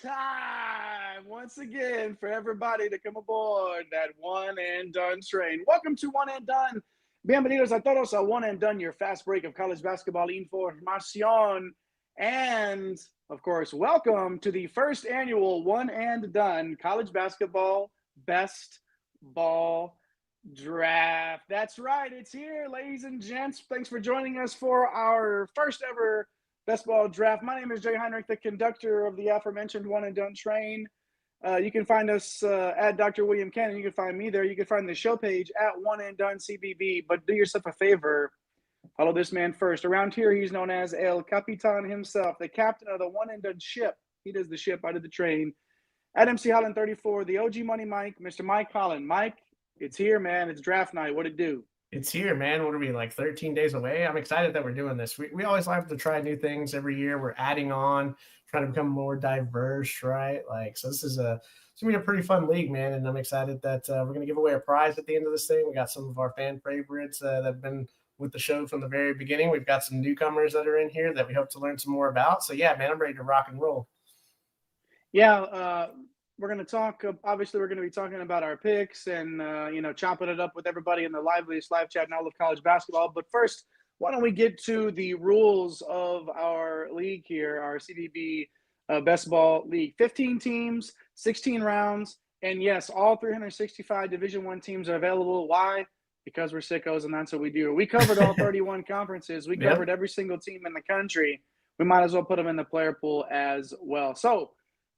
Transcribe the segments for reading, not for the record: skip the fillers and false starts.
time once again for everybody to come aboard that one and done train. Welcome to One and Done. Bienvenidos a todos a One and Done, your fast break of college basketball información. And, of course, welcome to the first annual One and Done College Basketball Best Ball Draft. That's right, it's here, ladies and gents. Thanks for joining us for our first ever Best Ball Draft. My name is Jay Heinrich, the conductor of the aforementioned One and Done train. You can find us at Dr. William Cannon. You can find me there. You can find the show page at One and Done CBB. But do yourself a favor, follow this man first. Around here, he's known as El Capitan himself, the captain of the One and Done ship. He does the ship out of the train. At MC Holland 34, the OG Money Mike, Mr. Mike Holland. Mike, it's here, man. It's draft night. What it do? It's here, man. What are we, like 13 days away? I'm excited that we're doing this. We always like to try new things every year. We're adding on, trying to become more diverse, right? So this is it's gonna be a pretty fun league, man. And I'm excited that we're gonna give away a prize at the end of this thing. We got some of our fan favorites that have been with the show from the very beginning. We've got some newcomers that are in here that we hope to learn some more about. So yeah, man, I'm ready to rock and roll. Yeah, we're going to talk. Obviously, we're going to be talking about our picks and chopping it up with everybody in the liveliest live chat in all of college basketball. But first, why don't we get to the rules of our league here, our CBB Best Ball League? 15 teams, 16 rounds, and yes, all 365 Division I teams are available. Why? Because we're sickos, and that's what we do. We covered all 31 conferences. We covered every single team in the country. We might as well put them in the player pool as well. So,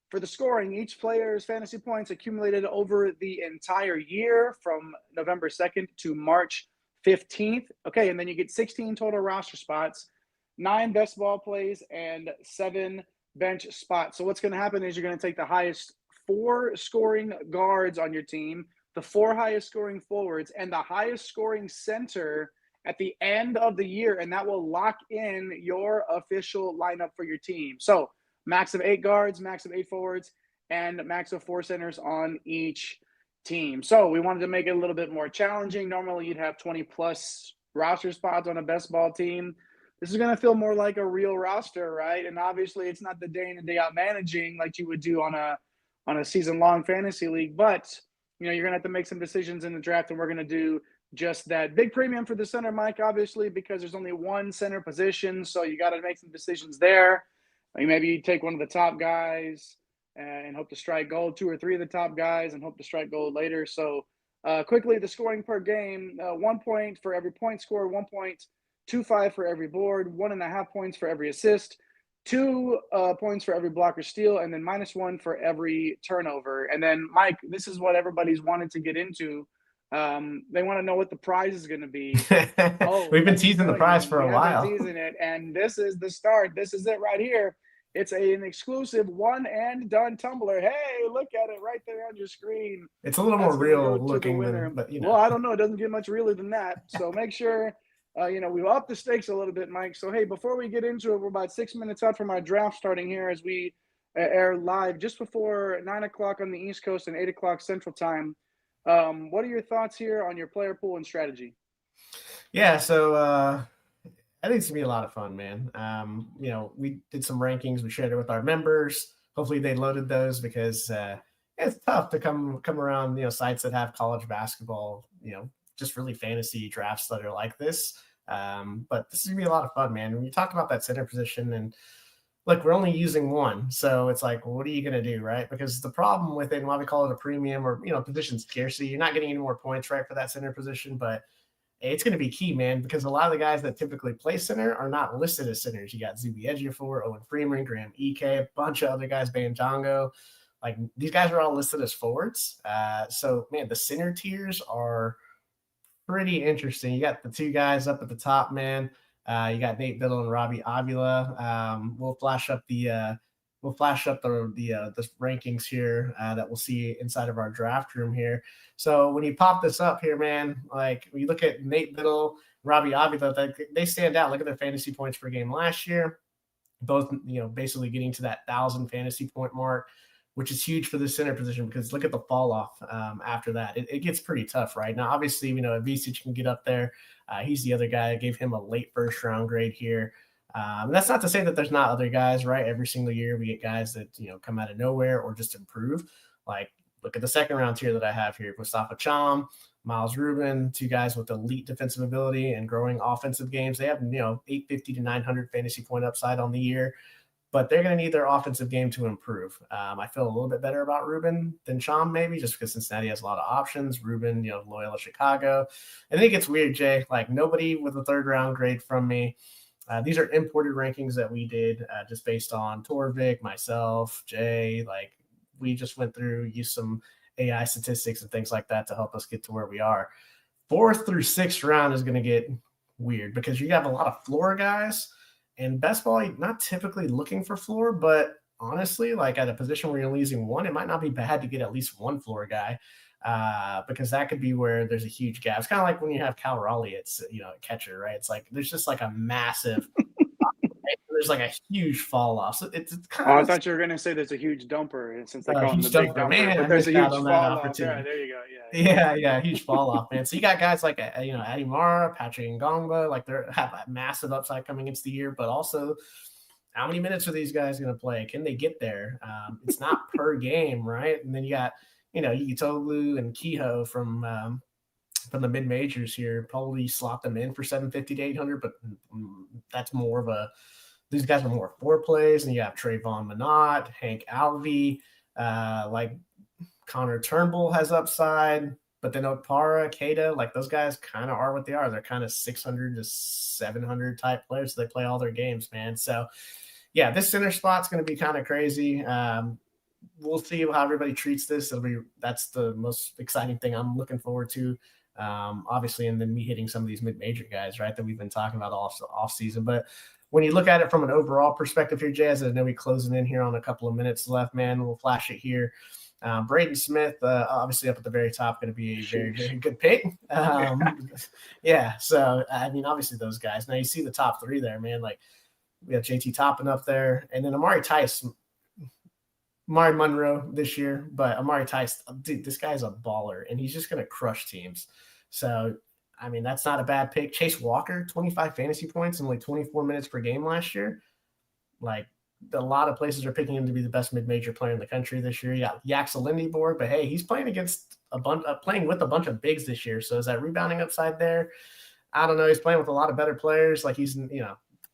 for the scoring, each player's fantasy points accumulated over the entire year from November 2nd to March 15th. Okay, and then you get 16 total roster spots, 9 best ball plays, and 7 bench spots. So what's going to happen is you're going to take the highest 4 scoring guards on your team, the 4 highest scoring forwards, and the highest scoring center at the end of the year, and that will lock in your official lineup for your team. So max of 8 guards, max of 8 forwards, and max of 4 centers on each team. So we wanted to make it a little bit more challenging. Normally, you'd have 20-plus roster spots on a best ball team. This is going to feel more like a real roster, right? And obviously, it's not the day in and day out managing like you would do on a season-long fantasy league. But, you're going to have to make some decisions in the draft, and we're going to do just that. Big premium for the center, Mike, obviously, because there's only one center position, so you got to make some decisions there. Maybe you take one of the top guys and hope to strike gold, 2 or 3 of the top guys and hope to strike gold later. So quickly, the scoring per game, 1 point for every point scored, 1.25 for every board, 1.5 points for every assist, 2 points for every block or steal, and then -1 for every turnover. And then, Mike, this is what everybody's wanted to get into. They want to know what the prize is going to be. We've been teasing the prize for a while. Been teasing it, and this is the start. This is it right here. It's an exclusive One and Done tumbler. Hey, look at it right there on your screen. It's a little more real looking than, but Well, I don't know. It doesn't get much realer than that. So make sure, we up the stakes a little bit, Mike. So, hey, before we get into it, we're about 6 minutes out from our draft starting here as we air live just before 9 o'clock on the East Coast and 8 o'clock Central Time. What are your thoughts here on your player pool and strategy? Yeah, so I think it's gonna be a lot of fun, man. We did some rankings. We shared it with our members. Hopefully, they loaded those because it's tough to come around, sites that have college basketball, just really fantasy drafts that are like this. But this is gonna be a lot of fun, man. When you talk about that center position, and look, we're only using one, so it's like, what are you gonna do, right? Because the problem with it, and why we call it a premium or position scarcity, you're not getting any more points, right, for that center position, but it's going to be key, man, because a lot of the guys that typically play center are not listed as centers. You got Zuby Ejiofor, Owen Freeman, Graham Ike, a bunch of other guys, Banjongo. Like, these guys are all listed as forwards. So, man, the center tiers are pretty interesting. You got the 2 guys up at the top, man. You got Nate Biddle and Robbie Avila. We'll flash up the rankings here that we'll see inside of our draft room here. So when you pop this up here, man, like when you look at Nate Biddle, Robbie Avila, they stand out. Look at their fantasy points per game last year. Both, basically getting to that 1,000 fantasy point mark, which is huge for the center position because look at the fall off after that. It gets pretty tough, right? Now, obviously, Vicic can get up there. He's the other guy. I gave him a late first round grade here. That's not to say that there's not other guys, right? Every single year we get guys that, come out of nowhere or just improve. Like, look at the second round tier that I have here. Mustafa Cham, Miles Rubin, two guys with elite defensive ability and growing offensive games. They have, 850 to 900 fantasy point upside on the year, but they're going to need their offensive game to improve. I feel a little bit better about Rubin than Cham, maybe, just because Cincinnati has a lot of options. Rubin, Loyola Chicago. And then it gets weird, Jay. Like, nobody with a third round grade from me. These are imported rankings that we did just based on Torvik, myself, Jay. Like, we just went through, used some AI statistics and things like that to help us get to where we are. 4th through 6th round is going to get weird because you have a lot of floor guys. And best ball, not typically looking for floor, but honestly, like at a position where you're losing one, it might not be bad to get at least one floor guy because that could be where there's a huge gap. It's kind of like when you have Cal Raleigh, it's, a catcher, right? It's like there's just like a massive there's like a huge fall off. So it's kind Oh, of. I thought you were gonna say there's a huge dumper since they call him the big dumper. Man, but there's a huge fall off. Yeah, there you go. Yeah, huge fall off, man. So you got guys like Adi Mara, Patrick Ngongba, like they have a massive upside coming into the year, but also how many minutes are these guys going to play? Can they get there? It's not per game, right? And then you got Yugitoglu and Kehoe from the mid majors here. Probably slot them in for 750 to 800, but that's more of a. These guys are more 4 plays, and you have Trayvon Minot, Hank Alvey, like Connor Turnbull has upside, but then Opara, Keita, like those guys kind of are what they are. They're kind of 600 to 700 type players. So they play all their games, man. So, yeah, this center spot's going to be kind of crazy. We'll see how everybody treats this. That's the most exciting thing I'm looking forward to. Obviously, and then me hitting some of these mid-major guys, right, that we've been talking about off season. But when you look at it from an overall perspective here, Jazz, I know we're closing in here on a couple of minutes left, man. We'll flash it here. Braden Smith, obviously up at the very top, going to be a very, very good pick. Yeah, so, I mean, obviously those guys. Now, you see the top 3 there, man. Like, we have JT Toppin up there, and then Amari Monroe this year, but Amari Tice, dude, this guy's a baller, and he's just going to crush teams. So, I mean, that's not a bad pick. Chase Walker, 25 fantasy points in like 24 minutes per game last year. Like, a lot of places are picking him to be the best mid-major player in the country this year. Yeah, Yaxel Lindyborg, but hey, he's playing against playing with a bunch of bigs this year. So is that rebounding upside there? I don't know. He's playing with a lot of better players. Like he's,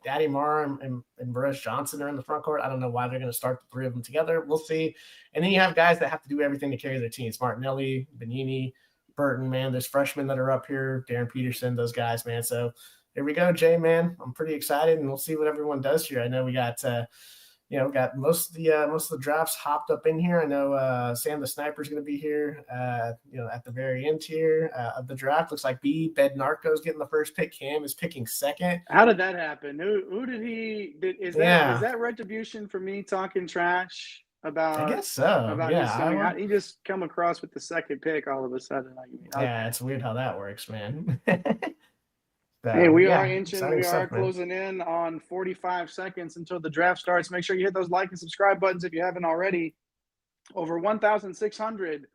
Daddy Mara and Boris Johnson are in the front court. I don't know why they're going to start the 3 of them together. We'll see. And then you have guys that have to do everything to carry their teams. Martinelli, Benini, Burton, man. There's freshmen that are up here. Darren Peterson, those guys, man. So here we go, Jay, man. I'm pretty excited, and we'll see what everyone does here. I know we got got most of the drafts hopped up in here. I know Sam the Sniper's going to be here, at the very end here of the draft. Looks like Bednarco's getting the first pick. Cam is picking second. How did that happen? Who did he? Is that retribution for me talking trash about? I guess so. Yeah, he just come across with the second pick all of a sudden. It's weird how that works, man. So, hey, we are closing in on 45 seconds until the draft starts. Make sure you hit those like and subscribe buttons if you haven't already. Over 1,600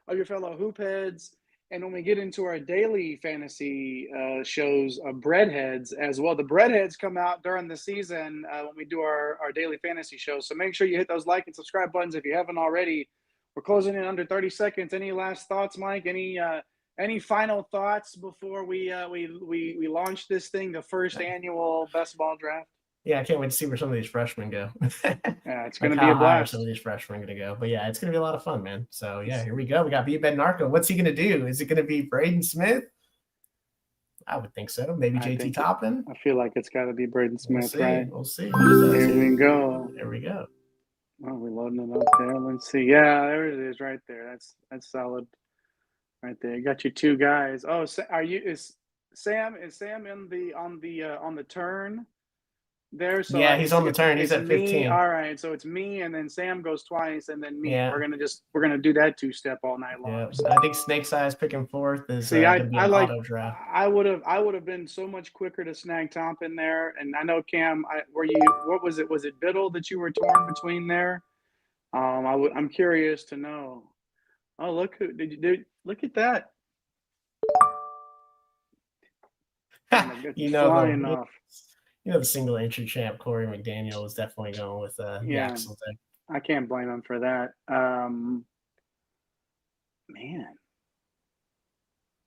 of your fellow hoop heads. And when we get into our daily fantasy shows, breadheads as well. The breadheads come out during the season when we do our daily fantasy shows. So make sure you hit those like and subscribe buttons if you haven't already. We're closing in under 30 seconds. Any last thoughts, Mike? Any final thoughts before we launch this thing, the first annual best ball draft? Yeah, I can't wait to see where some of these freshmen go. Yeah, it's going to be a blast. Some of these freshmen are going to go. But yeah, it's going to be a lot of fun, man. So yeah, here we go. We got Bednarco. What's he going to do? Is it going to be Braden Smith? I would think so. Maybe JT Toppin. I feel like it's got to be Braden Smith, right? We'll see. There we go. There we go. Oh, we're loading it up there. Let's see. Yeah, there it is, right there. That's solid, right there. You got your 2 guys. Oh, is Sam on the turn there? So yeah, he's on the turn. He's at 15. All right, so it's me, and then Sam goes twice, and then me. Yeah. We're gonna do that 2-step all night long. Yeah, so I think Snake's Eyes picking 4th is auto draft. I would have been so much quicker to snag Toppin there, and I know Cam. What was it? Was it Biddle that you were torn between there? I'm curious to know. Oh, look who did you do? Look at that. Flying off. the single entry champ Corey McDaniel is definitely going with Yeah, Yaxel there. I can't blame him for that. Man,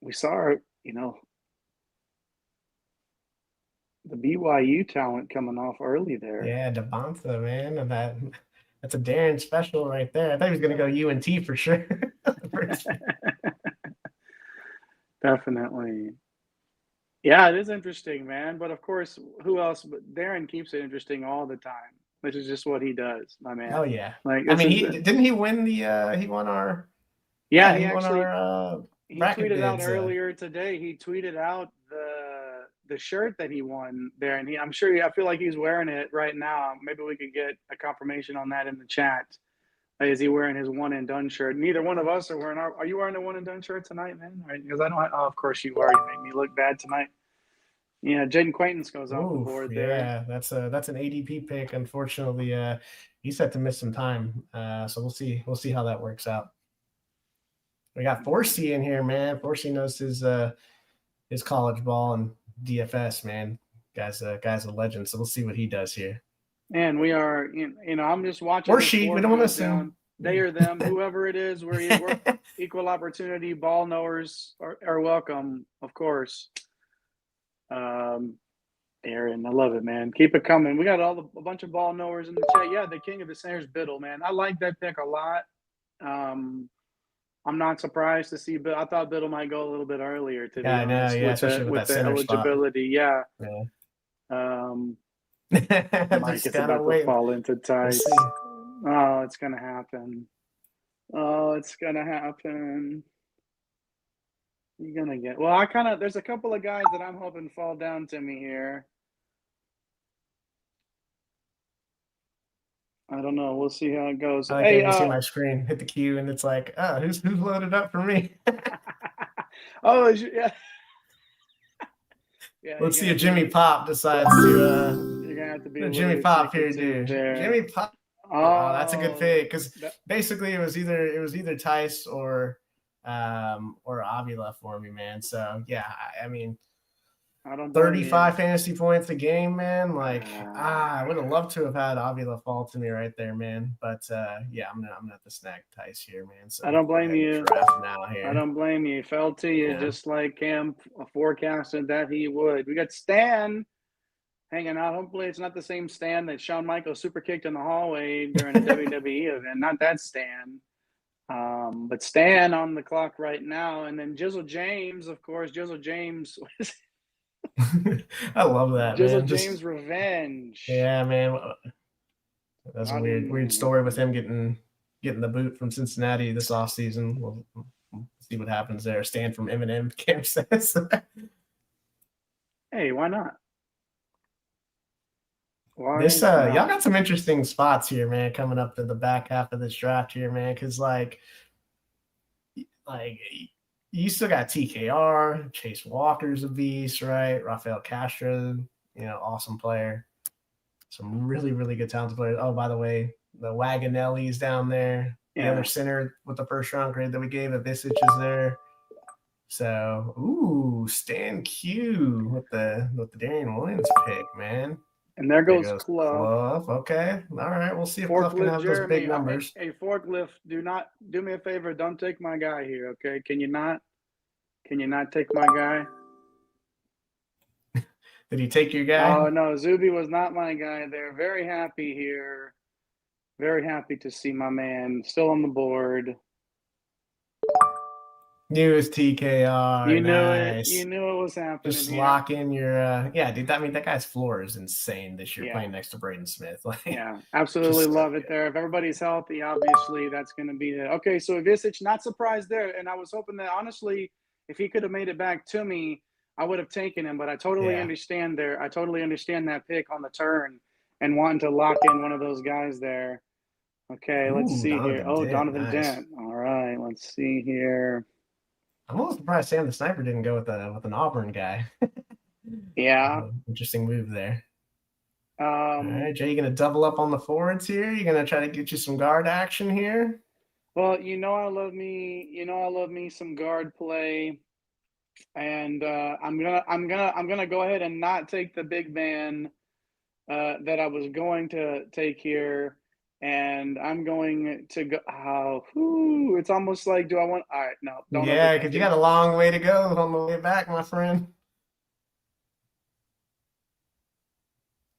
we saw, the BYU talent coming off early there. Yeah, Devonta, man, and that's a Darren special right there. I thought he was going to go UNT for sure. Definitely. Yeah, it is interesting, man. But of course, who else? But Darren keeps it interesting all the time, which is just what he does, my man. Oh yeah, Like I this mean, is, didn't he win the he won our yeah. he won our He bracket tweeted out bids. earlier today. He tweeted out the shirt that he won there, and I feel like he's wearing it right now. Maybe we could get a confirmation on that in the chat. Is he wearing his one and done shirt? Neither one of us are wearing our. Are you wearing a one and done shirt tonight, man? Because I don't. Oh, of course you are. You make me look bad tonight. Yeah, Jaden Quaintance goes off the board there. Yeah, that's an ADP pick. Unfortunately, he's set to miss some time. So we'll see how that works out. We got Forsey in here, man. Forsey knows his college ball and DFS, man. Guy's a legend. So we'll see what he does here. And we are, I'm just watching. Or she. We don't want to assume. They or them, whoever it is, we're equal opportunity ball knowers are welcome, of course. Aaron, I love it, man. Keep it coming. We got a bunch of ball knowers in the chat. Yeah, the king of the snares, Biddle, man. I like that pick a lot. I'm not surprised to see Biddle. I thought Biddle might go a little bit earlier, to be honest, especially with that eligibility. Spot. Yeah. Mike is about to fall into tights. Oh, it's gonna happen. You're gonna get. Well, there's a couple of guys that I'm hoping fall down to me here. I don't know. We'll see how it goes. I like you see my screen hit the queue, and it's like, who's loaded up for me? Oh, yeah. Yeah, let's see if Jimmy Pop decides to. You're gonna have to be Jimmy Pop here, dude. Jimmy Pop. Oh, that's a good pick because basically it was either Tice or Avila for me, man. So yeah, I mean, 35 fantasy points a game, man. Like, I would have loved to have had Avila fall to me right there, man. But yeah, I'm gonna have to snag Tice here, man. So I don't blame you. Now here. I don't blame you. Fell to you just like Cam forecasted that he would. We got Stan hanging out. Hopefully, it's not the same Stan that Shawn Michaels super kicked in the hallway during a WWE event. Not that Stan. But Stan on the clock right now. And then Jizzle James, of course. Jizzle James. I love that, Jizzle man. James revenge. Yeah, man. That's a weird story with him getting the boot from Cincinnati this offseason. We'll see what happens there. Stan from Eminem, Cam says. Hey, why not? Y'all got some interesting spots here, man, coming up to the back half of this draft here, man, because like you still got TKR, Chase Walker's a beast, right? Rafael Castro, awesome player. Some really, really good talented players. Oh, by the way, the Wagonelli's down there. The other center with the first round grade that we gave, Visich is there. So, Stan Q with the Darian Williams pick, man. And there goes Clough. Okay. All right. We'll see if Clough can have those big numbers. Hey, Forklift, do me a favor. Don't take my guy here, okay? Can you not take my guy? Did he take your guy? Oh, no. Zuby was not my guy there. Very happy here. Very happy to see my man still on the board. Knew it was TKR. You knew it. You knew it was happening. Just lock in your dude. I mean, that guy's floor is insane this year playing next to Braden Smith. Absolutely love it there. If everybody's healthy, obviously that's going to be it. Okay, so Visich, not surprised there. And I was hoping that honestly, if he could have made it back to me, I would have taken him. But I totally understand there. I totally understand that pick on the turn and wanting to lock in one of those guys there. Okay, let's see here. Oh, Donovan Dent. All right, let's see here. I'm a little surprised Sam the Sniper didn't go with an Auburn guy. Interesting move there. All right, Jay, you gonna double up on the forwards here? You gonna try to get you some guard action here? Well, I love me some guard play, and I'm gonna go ahead and not take the big man that I was going to take here, and I'm going to go. Oh, it's almost like, do I want? All right, no, don't Yeah, overthink because you it. got a long way to go on the way back, my friend.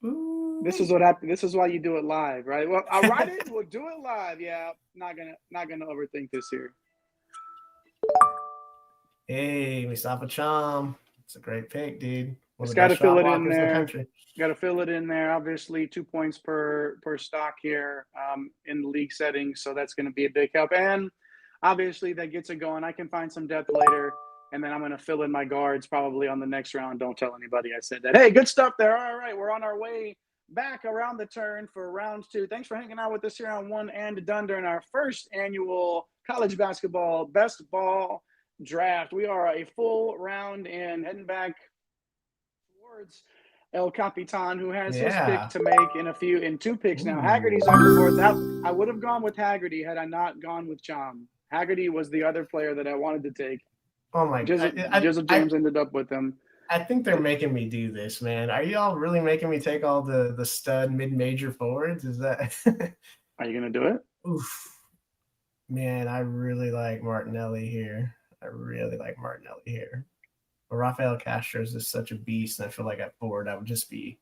This Ooh. is what happened. This is why you do it live, right? Well, I'll write it. We'll do it live. Yeah, not gonna overthink this here. Hey, Mustafa Cham. It's a great pick, dude. One Just of the got to best fill shot it in blockers in the there. country. Got to fill it in there. Obviously, 2 points per stock here in the league settings, so that's going to be a big help. And obviously, that gets it going. I can find some depth later, and then I'm going to fill in my guards probably on the next round. Don't tell anybody I said that. Hey, good stuff there. All right, we're on our way back around the turn for round 2. Thanks for hanging out with us here on One and Done during our first annual college basketball best ball draft. We are a full round in, heading back towards El Capitan, who has his pick Yeah. to make in 2 picks now. Ooh. Haggerty's off the board. That I would have gone with Haggerty had I not gone with Cham. Haggerty was the other player that I wanted to take. Oh my! Jizzle James ended up with him. I think they're making me do this, man. Are y'all really making me take all the stud mid-major forwards? Is that? Are you gonna do it? Oof, man. I really like Martinelli here. I really like Martinelli here. But Rafael Castro is just such a beast, and I feel like at forward I would just be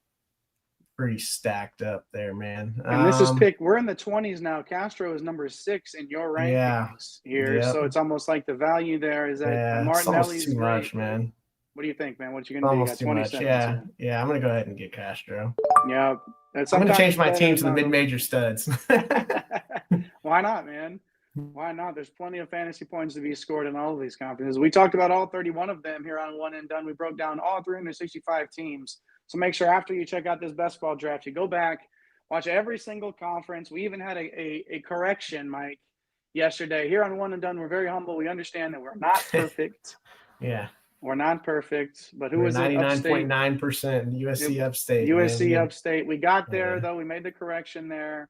pretty stacked up there, man. And this is pick. We're in the 20s now. Castro is number 6 in your Yeah, rankings here, yep, so it's almost like the value there is that yeah. It's almost Martinelli's too great. much, man. What do you think, man? What you gonna do? You Almost got too 20 much. seconds Yeah, here. yeah. I'm gonna go ahead and get Castro. Yeah, and I'm gonna sometimes change it's my better team to to the not over. mid-major studs. Why not, man? Why not? There's plenty of fantasy points to be scored in all of these conferences. We talked about all 31 of them here on One and Done. We broke down all 365 teams. So make sure after you check out this best ball draft, you go back, watch every single conference. We even had a correction, Mike, yesterday. Here on One and Done, we're very humble. We understand that we're not perfect. Yeah, We're not perfect. But who we're is it? Upstate. 99.9% USC upstate, man. USC Upstate. We got there, Yeah. though. We made the correction there.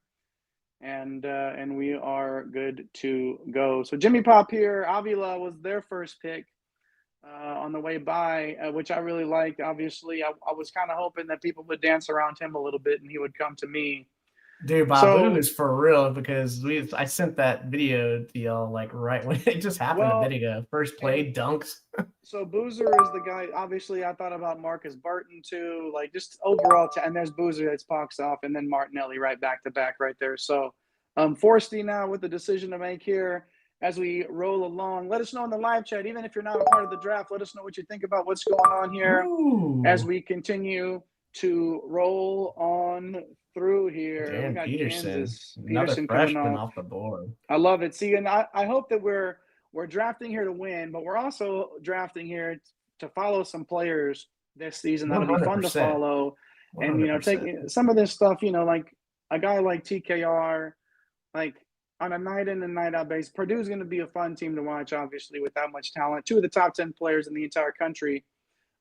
And we are good to go. So Jimmy Pop here, Avila was their first pick on the way by, which I really liked. Obviously, I was kind of hoping that people would dance around him a little bit and he would come to me. Dude, Babu So, is for real because I sent that video to y'all like right when it just happened a well, bit ago. First and play dunks. so Boozer is the guy. Obviously, I thought about Marcus Burton too. Like just overall, and there's Boozer that's pox off, and then Martinelli right back to back right there. So, Forsty now with the decision to make here as we roll along. Let us know in the live chat, even if you're not a part of the draft. Let us know what you think about what's going on here as Ooh, we continue to roll on through here. We Darren got Peterson, Kansas another Peterson coming freshman off. off the board. I love it. See, and I hope that we're drafting here to win, but we're also drafting here to follow some players this season that'll be fun to 100%. follow. And take 100%. some of this stuff, like a guy like TKR, like on a night in and night out basis. Purdue's going to be a fun team to watch, obviously, with that much talent. 2 of the top 10 players in the entire country,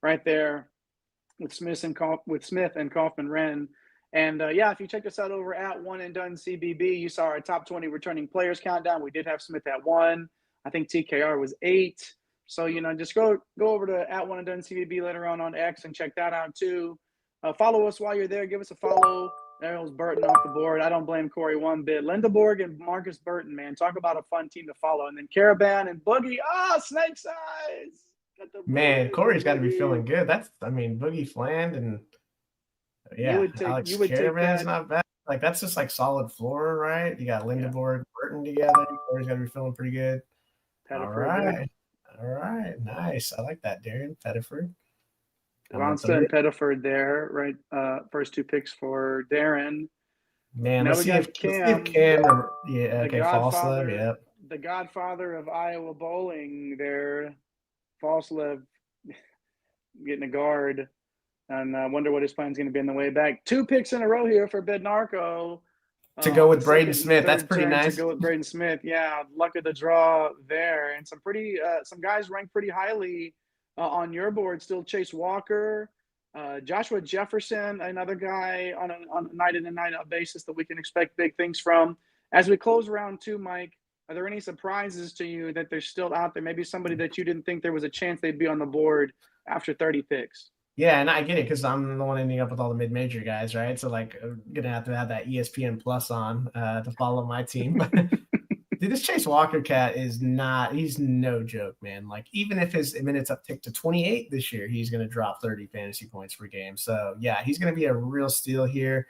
right there, with Smith and Kaufman Wren. And if you check us out over at One and Done CBB, you saw our top 20 returning players countdown. We did have Smith at 1. I think TKR was 8. So just go over to at One and Done CBB later on X and check that out too. Follow us while you're there. Give us a follow. There was Burton off the board. I don't blame Corey one bit. Lindeborg and Marcus Burton, man, talk about a fun team to follow. And then Caravan and Boogie. Snake's Eyes. Man, Corey's got to be Boogie. feeling good. Boogie Fland and You Alex would take Caravan's that. not bad. Like that's just like solid floor, right? You got Lindeborg, Burton together. Corey's got to be feeling pretty good. All right. Nice. I like that, Darren Pettiford. Vonsta and Pettiford there, right? First 2 picks for Darren. Man, Now let's we see got if Cam. yeah, okay, Falslev, yep. The godfather of Iowa bowling there. Falslev getting a guard. And I wonder what his plan is going to be on the way back. 2 picks in a row here for Bednarco. To go with Braden Second and Smith. That's third pretty turn nice. to go with Braden Smith. Yeah, luck of the draw there. And some guys ranked pretty highly on your board still. Chase Walker, Joshua Jefferson, another guy on a night in and night out basis that we can expect big things from. As we close round 2, Mike, are there any surprises to you that they're still out there? Maybe somebody that you didn't think there was a chance they'd be on the board after 30 picks? Yeah, and I get it because I'm the one ending up with all the mid-major guys, right? So like, gonna have to have that ESPN Plus on to follow my team. Dude, this Chase Walker cat is not, he's no joke, man. Like, even if his minutes uptick to 28 this year, he's going to drop 30 fantasy points per game. So, yeah, he's going to be a real steal here.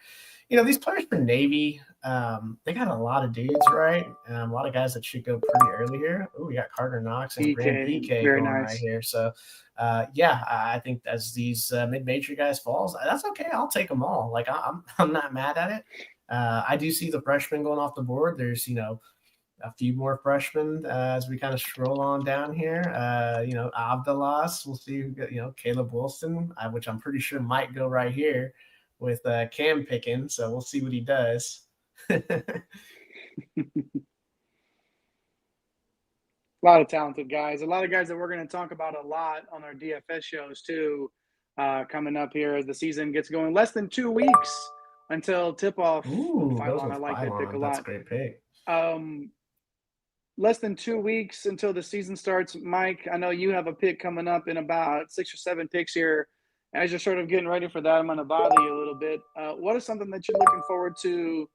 You know, these players for Navy, they got a lot of dudes, right? A lot of guys that should go pretty early here. Oh, we got Carter Knox and Graham PK, PK very going right nice. here. So, yeah, I think as these mid-major guys falls, that's okay. I'll take them all. Like, I'm not mad at it. I do see the freshmen going off the board. There's, a few more freshmen as we kind of scroll on down here. Abdalas, we'll see. Caleb Wilson, which I'm pretty sure might go right here with Cam picking. So we'll see what he does. A lot of talented guys. A lot of guys that we're going to talk about a lot on our DFS shows too, coming up here as the season gets going. Less than 2 weeks until tip-off. Ooh, goes Phylon, I with like that pick a Phylon. That's a lot. great pick. Less than 2 weeks until the season starts. Mike, I know you have a pick coming up in about 6 or 7 picks here. As you're sort of getting ready for that, I'm going to bother you a little bit. What is something that you're looking forward to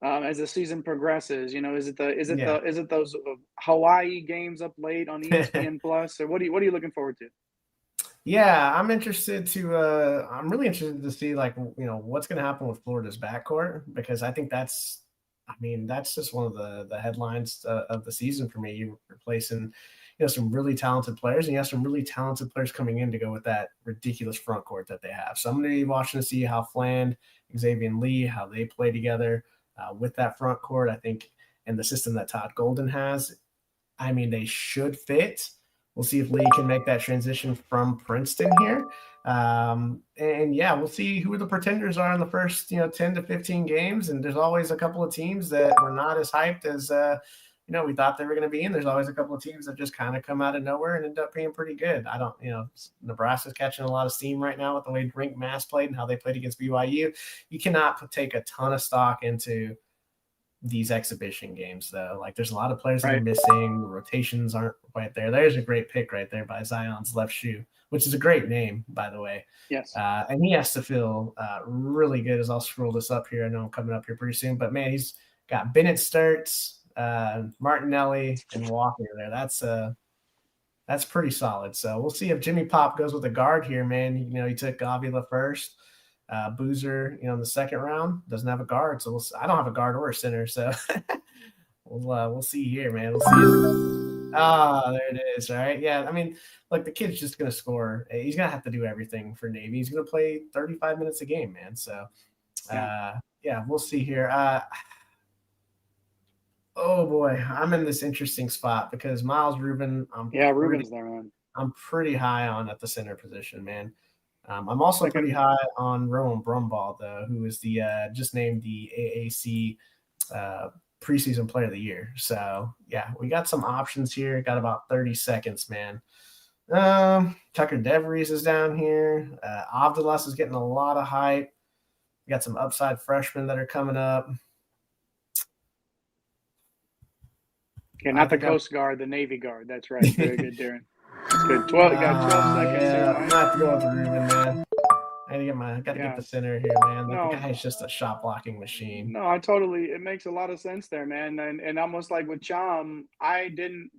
as the season progresses? Is Yeah. it those Hawaii games up late on ESPN Plus, or what are you looking forward to? Yeah, I'm interested to. I'm really interested to see what's going to happen with Florida's backcourt because I think that's just one of the headlines of the season for me. You're replacing some really talented players, and you have some really talented players coming in to go with that ridiculous front court that they have. So I'm going to be watching to see how Fland, Xavier Lee, how they play together with that front court. I think in the system that Todd Golden has, I mean, they should fit. We'll see if Lee can make that transition from Princeton here. And yeah, we'll see who the pretenders are in the first, 10 to 15 games. And there's always a couple of teams that were not as hyped as, we thought they were going to be in. There's always a couple of teams that just kind of come out of nowhere and end up being pretty good. I don't, Nebraska's catching a lot of steam right now with the way Rink Mass played and how they played against BYU. You cannot take a ton of stock into these exhibition games, though. Like, there's a lot of players that are missing. The rotations aren't quite there. There's a great pick right there by Zion's left shoe, which is a great name, by the way. Yes. And he has to feel really good as I'll scroll this up here. I know I'm coming up here pretty soon, but man, he's got Bennett Sturts, Martinelli, and Walker there. That's pretty solid. So we'll see if Jimmy Pop goes with a guard here, man. He took Avila first. Boozer, in the second round doesn't have a guard, so I don't have a guard or a center, so we'll see here, man. We'll see. There it is. All right, yeah. I mean, like, the kid's just gonna score. He's gonna have to do everything for Navy. He's gonna play 35 minutes a game, man. So, yeah, we'll see here. Oh boy, I'm in this interesting spot because Miles Rubin. Rubin's there, man. I'm pretty high on at the center position, man. I'm also pretty high on Rowan Brumball, though, who is the just named the AAC preseason player of the year. So, yeah, we got some options here. Got about 30 seconds, man. Tucker DeVries is down here. Avdalas is getting a lot of hype. We got some upside freshmen that are coming up. Yeah, not the Coast Guard, the Navy Guard. That's right. Very good, Darren. Good. 12 seconds. Yeah, I'm not going with Ruben, man. I got to get the center here, man. Like, the guy's just a shot blocking machine. No, it makes a lot of sense there, man. And almost like with Chom,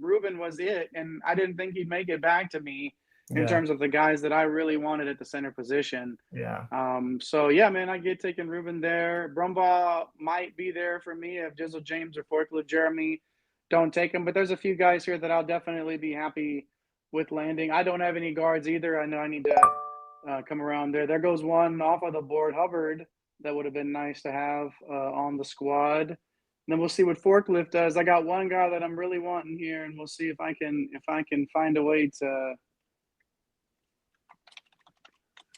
Ruben was it, and I didn't think he'd make it back to me in terms of the guys that I really wanted at the center position. Yeah. So yeah, man, I get taking Ruben there. Brumbaugh might be there for me if Jizzle James or Forklift Jeremy don't take him, but there's a few guys here that I'll definitely be happy with landing. I don't have any guards either. I know I need to come around there. There goes one off of the board, Hubbard. That would have been nice to have on the squad. And then we'll see what Forklift does. I got one guy that I'm really wanting here, and we'll see if I can find a way to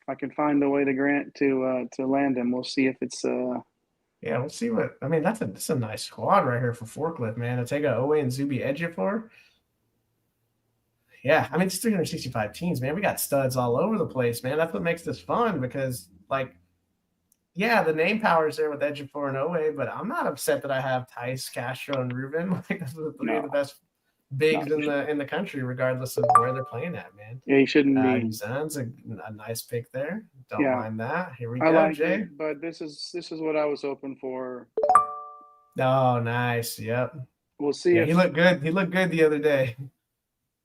to land him. We'll see if it's Yeah, we'll see what. I mean, that's a nice squad right here for Forklift, man. To take a Owe and Zuby Ejiofor. Yeah, I mean, it's 365 teams, man. We got studs all over the place, man. That's what makes this fun because, like, yeah, the name power is there with Ejiofor and Owe, but I'm not upset that I have Tice, Castro, and Ruben. Like, those are the three of the best bigs in the country, regardless of where they're playing at, man. Yeah, he shouldn't be. Uzan's a nice pick there. Don't Yeah. mind that. Here we I go, like Jay. it, but this is what I was hoping for. Oh, nice. Yep. We'll see Yeah, if he looked good. He looked good the other day.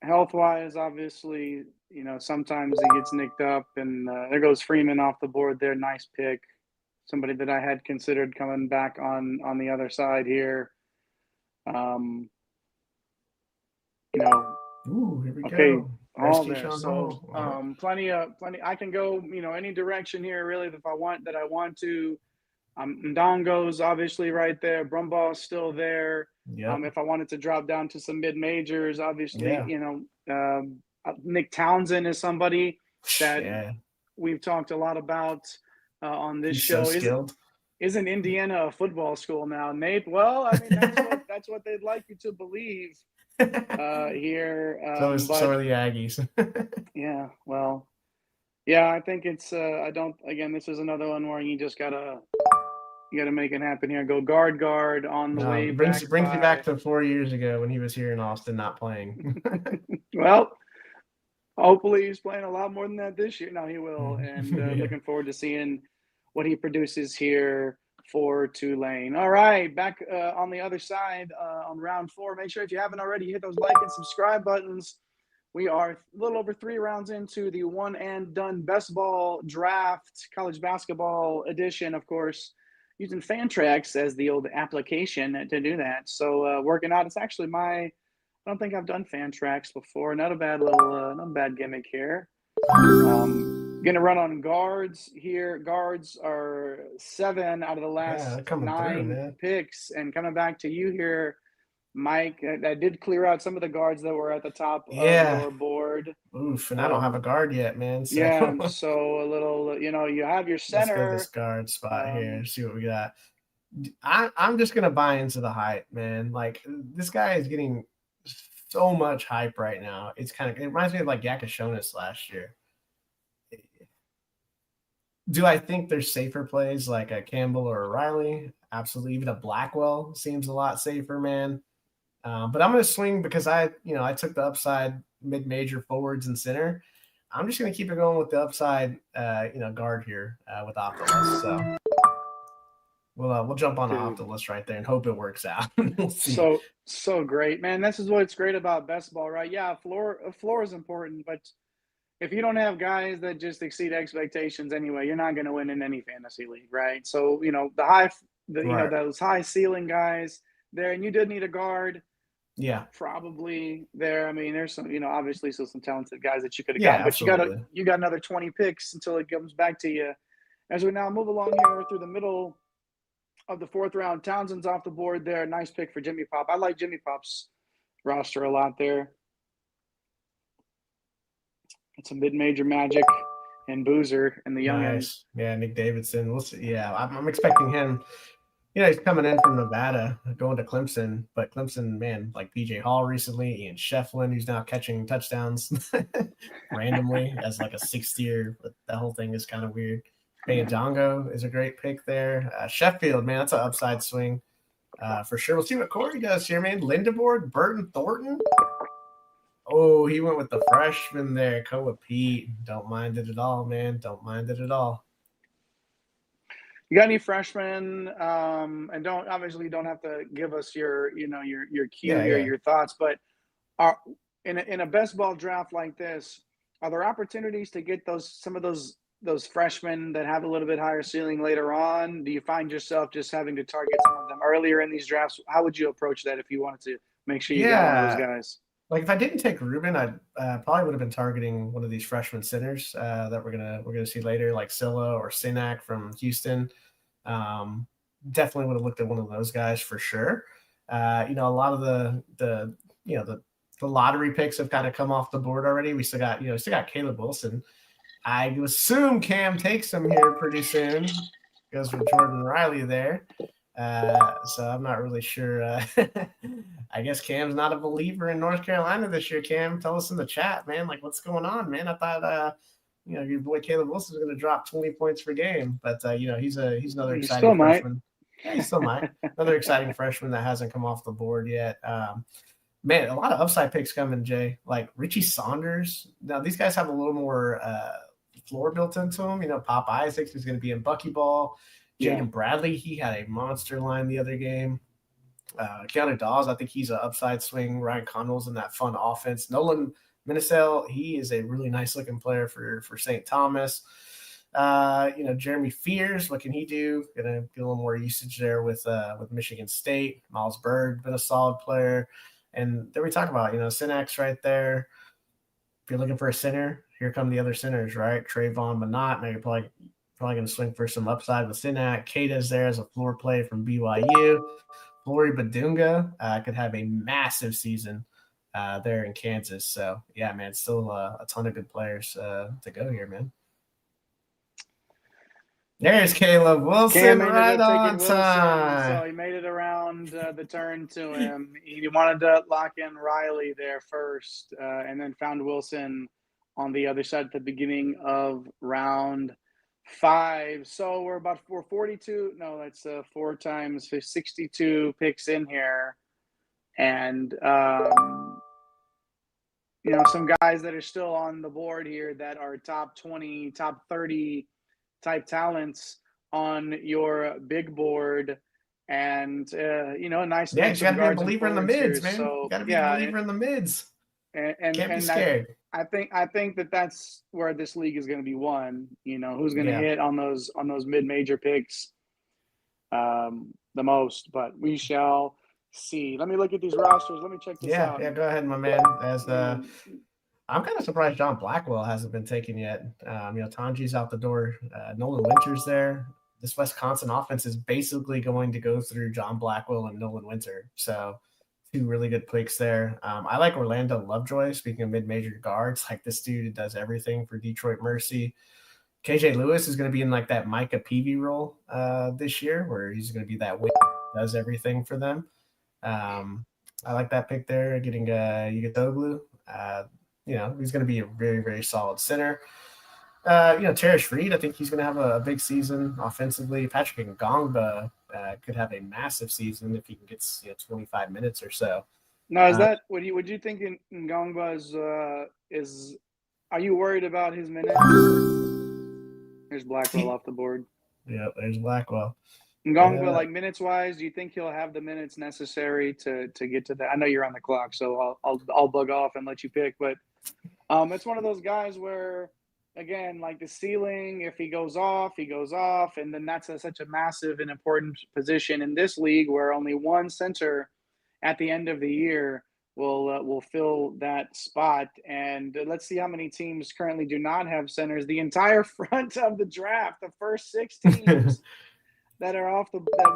health-wise, obviously, sometimes he gets nicked up, and there goes Freeman off the board there. Nice pick. Somebody that I had considered coming back on the other side here. Ooh, here we Okay, go. all Rescue there. Sean So Hall. plenty. I can go, any direction here really if I want to. Ndongo's obviously right there. Brumbaugh's still there. Yep. If I wanted to drop down to some mid majors, obviously, Yeah. Nick Townsend is somebody that Yeah. we've talked a lot about on this He's show. so skilled. Isn't Indiana a football school now, Nate? Well, I mean that's what they'd like you to believe here. So are the Aggies. Yeah, well, yeah, I think it's I don't again, this is another one where you just gotta make it happen here. Go guard on the way brings back. you back to 4 years ago when he was here in Austin not playing. Well, hopefully he's playing a lot more than that this year. No, he will, and looking forward to seeing what he produces here for Tulane. All right, back on the other side on round 4. Make sure if you haven't already, hit those like and subscribe buttons. We are a little over 3 rounds into the one and done best ball draft, college basketball edition, of course, using Fantrax as the old application to do that. So working out, it's actually I don't think I've done Fantrax before. Not a bad gimmick here. Going to run on guards here. Guards are 7 out of the last 9 picks. And coming back to you here, Mike, I did clear out some of the guards that were at the top of your board. Oof, and I don't have a guard yet, man. So. Yeah, so a little, you have your center. Let's go this guard spot here. See what we got. I'm just gonna buy into the hype, man. Like this guy is getting so much hype right now. It reminds me of like Yakashonis last year. Do I think there's safer plays like a Campbell or a Riley? Absolutely. Even a Blackwell seems a lot safer, man. But I'm going to swing because I took the upside mid-major forwards and center. I'm just going to keep it going with the upside, guard here with Optimus. So we'll jump on Optimus right there and hope it works out. We'll see. So great, man. This is what's great about best ball, right? Yeah, floor is important, but if you don't have guys that just exceed expectations anyway, you're not going to win in any fantasy league, right? So those high ceiling guys there, and you did need a guard. Yeah, probably there. I mean, there's some, obviously some talented guys that you could have gotten, but you got another 20 picks until it comes back to you. As we now move along here through the middle of the 4th round, Townsend's off the board there. Nice pick for Jimmy Pop. I like Jimmy Pop's roster a lot there. It's a mid-major Magic and Boozer and the youngins. Nice. Yeah, Nick Davidson. We'll see. Yeah, I'm expecting him. He's coming in from Nevada, going to Clemson. But Clemson, man, like PJ Hall recently, Ian Shefflin, who's now catching touchdowns randomly as like a 6th year. But the whole thing is kind of weird. Dongo is a great pick there. Sheffield, man, that's an upside swing for sure. We'll see what Corey does here, man. Lindeborg, Burton Thornton. Oh, he went with the freshman there, Koa Pete. Don't mind it at all, man. Don't mind it at all. You got any freshmen? And don't have to give us your cue here, your thoughts. But in a best ball draft like this, are there opportunities to get some of those freshmen that have a little bit higher ceiling later on? Do you find yourself just having to target some of them earlier in these drafts? How would you approach that if you wanted to make sure you got one of those guys? Like if I didn't take Ruben, I probably would have been targeting one of these freshman centers that we're gonna see later, like Silla or Sinak from Houston. Definitely would have looked at one of those guys for sure. A lot of the lottery picks have kind of come off the board already. We still got Caleb Wilson. I assume Cam takes him here pretty soon. Goes with Jordan Riley there. So I'm not really sure. I guess Cam's not a believer in North Carolina this year. Cam, tell us in the chat, man. Like, what's going on, man? I thought, your boy Caleb Wilson is going to drop 20 points per game, but he's another exciting freshman. Yeah, he still might. Another exciting freshman that hasn't come off the board yet. man, a lot of upside picks coming, Jay. Like Richie Saunders. Now these guys have a little more floor built into them. Pop Isaacs is going to be in Buckyball. Yeah. Jaden Bradley, he had a monster line the other game. Keanu Dawes, I think he's an upside swing. Ryan Connell's in that fun offense. Nolan Minisell, he is a really nice looking player for St. Thomas. Jeremy Fears, what can he do? Gonna get a little more usage there with Michigan State. Miles Bird, been a solid player. And then we talk about, Synax right there. If you're looking for a center, here come the other centers, right? Trayvon Minot. Now you're probably going to swing for some upside with Synax. Kata's there as a floor play from BYU. Flory Badunga could have a massive season there in Kansas. So, yeah, man, still a ton of good players to go here, man. There's Caleb Wilson right on time. So he made it around the turn to him. He wanted to lock in Riley there first and then found Wilson on the other side at the beginning of round 5. So we're 42. No, that's 4 times 62 picks in here. And, some guys that are still on the board here that are top 20, top 30 type talents on your big board, and a nice. Yeah, you gotta be a believer in the mids, man. So, you gotta be a believer in the mids. And can't be scared. I think that's where this league is going to be won. Who's going to hit on those mid-major picks the most, but we shall see. Let me look at these rosters. Let me check this out. Yeah, go ahead, my man. I'm kind of surprised John Blackwell hasn't been taken yet. Tanji's out the door. Nolan Winter's there. This Wisconsin offense is basically going to go through John Blackwell and Nolan Winter. So 2 really good picks there. I like Orlando Lovejoy, speaking of mid-major guards. Like this dude does everything for Detroit Mercy. KJ Lewis is going to be in like that Micah Peavy role this year, where he's going to be that wing, does everything for them. I like that pick there, getting Yugatoglu. He's going to be a very, very solid center. Terrence Reed, I think he's going to have a big season offensively. Patrick Ngongba could have a massive season if he can get 25 minutes or so. Now, is that would you think Ngongba is? Are you worried about his minutes? There's Blackwell off the board. Yeah, there's Blackwell. Ngongba, like minutes wise, do you think he'll have the minutes necessary to get to that? I know you're on the clock, so I'll bug off and let you pick. But it's one of those guys where, again, like the ceiling, if he goes off, and then that's such a massive and important position in this league where only one center at the end of the year will fill that spot. And let's see how many teams currently do not have centers. The entire front of the draft, the first 6 teams. that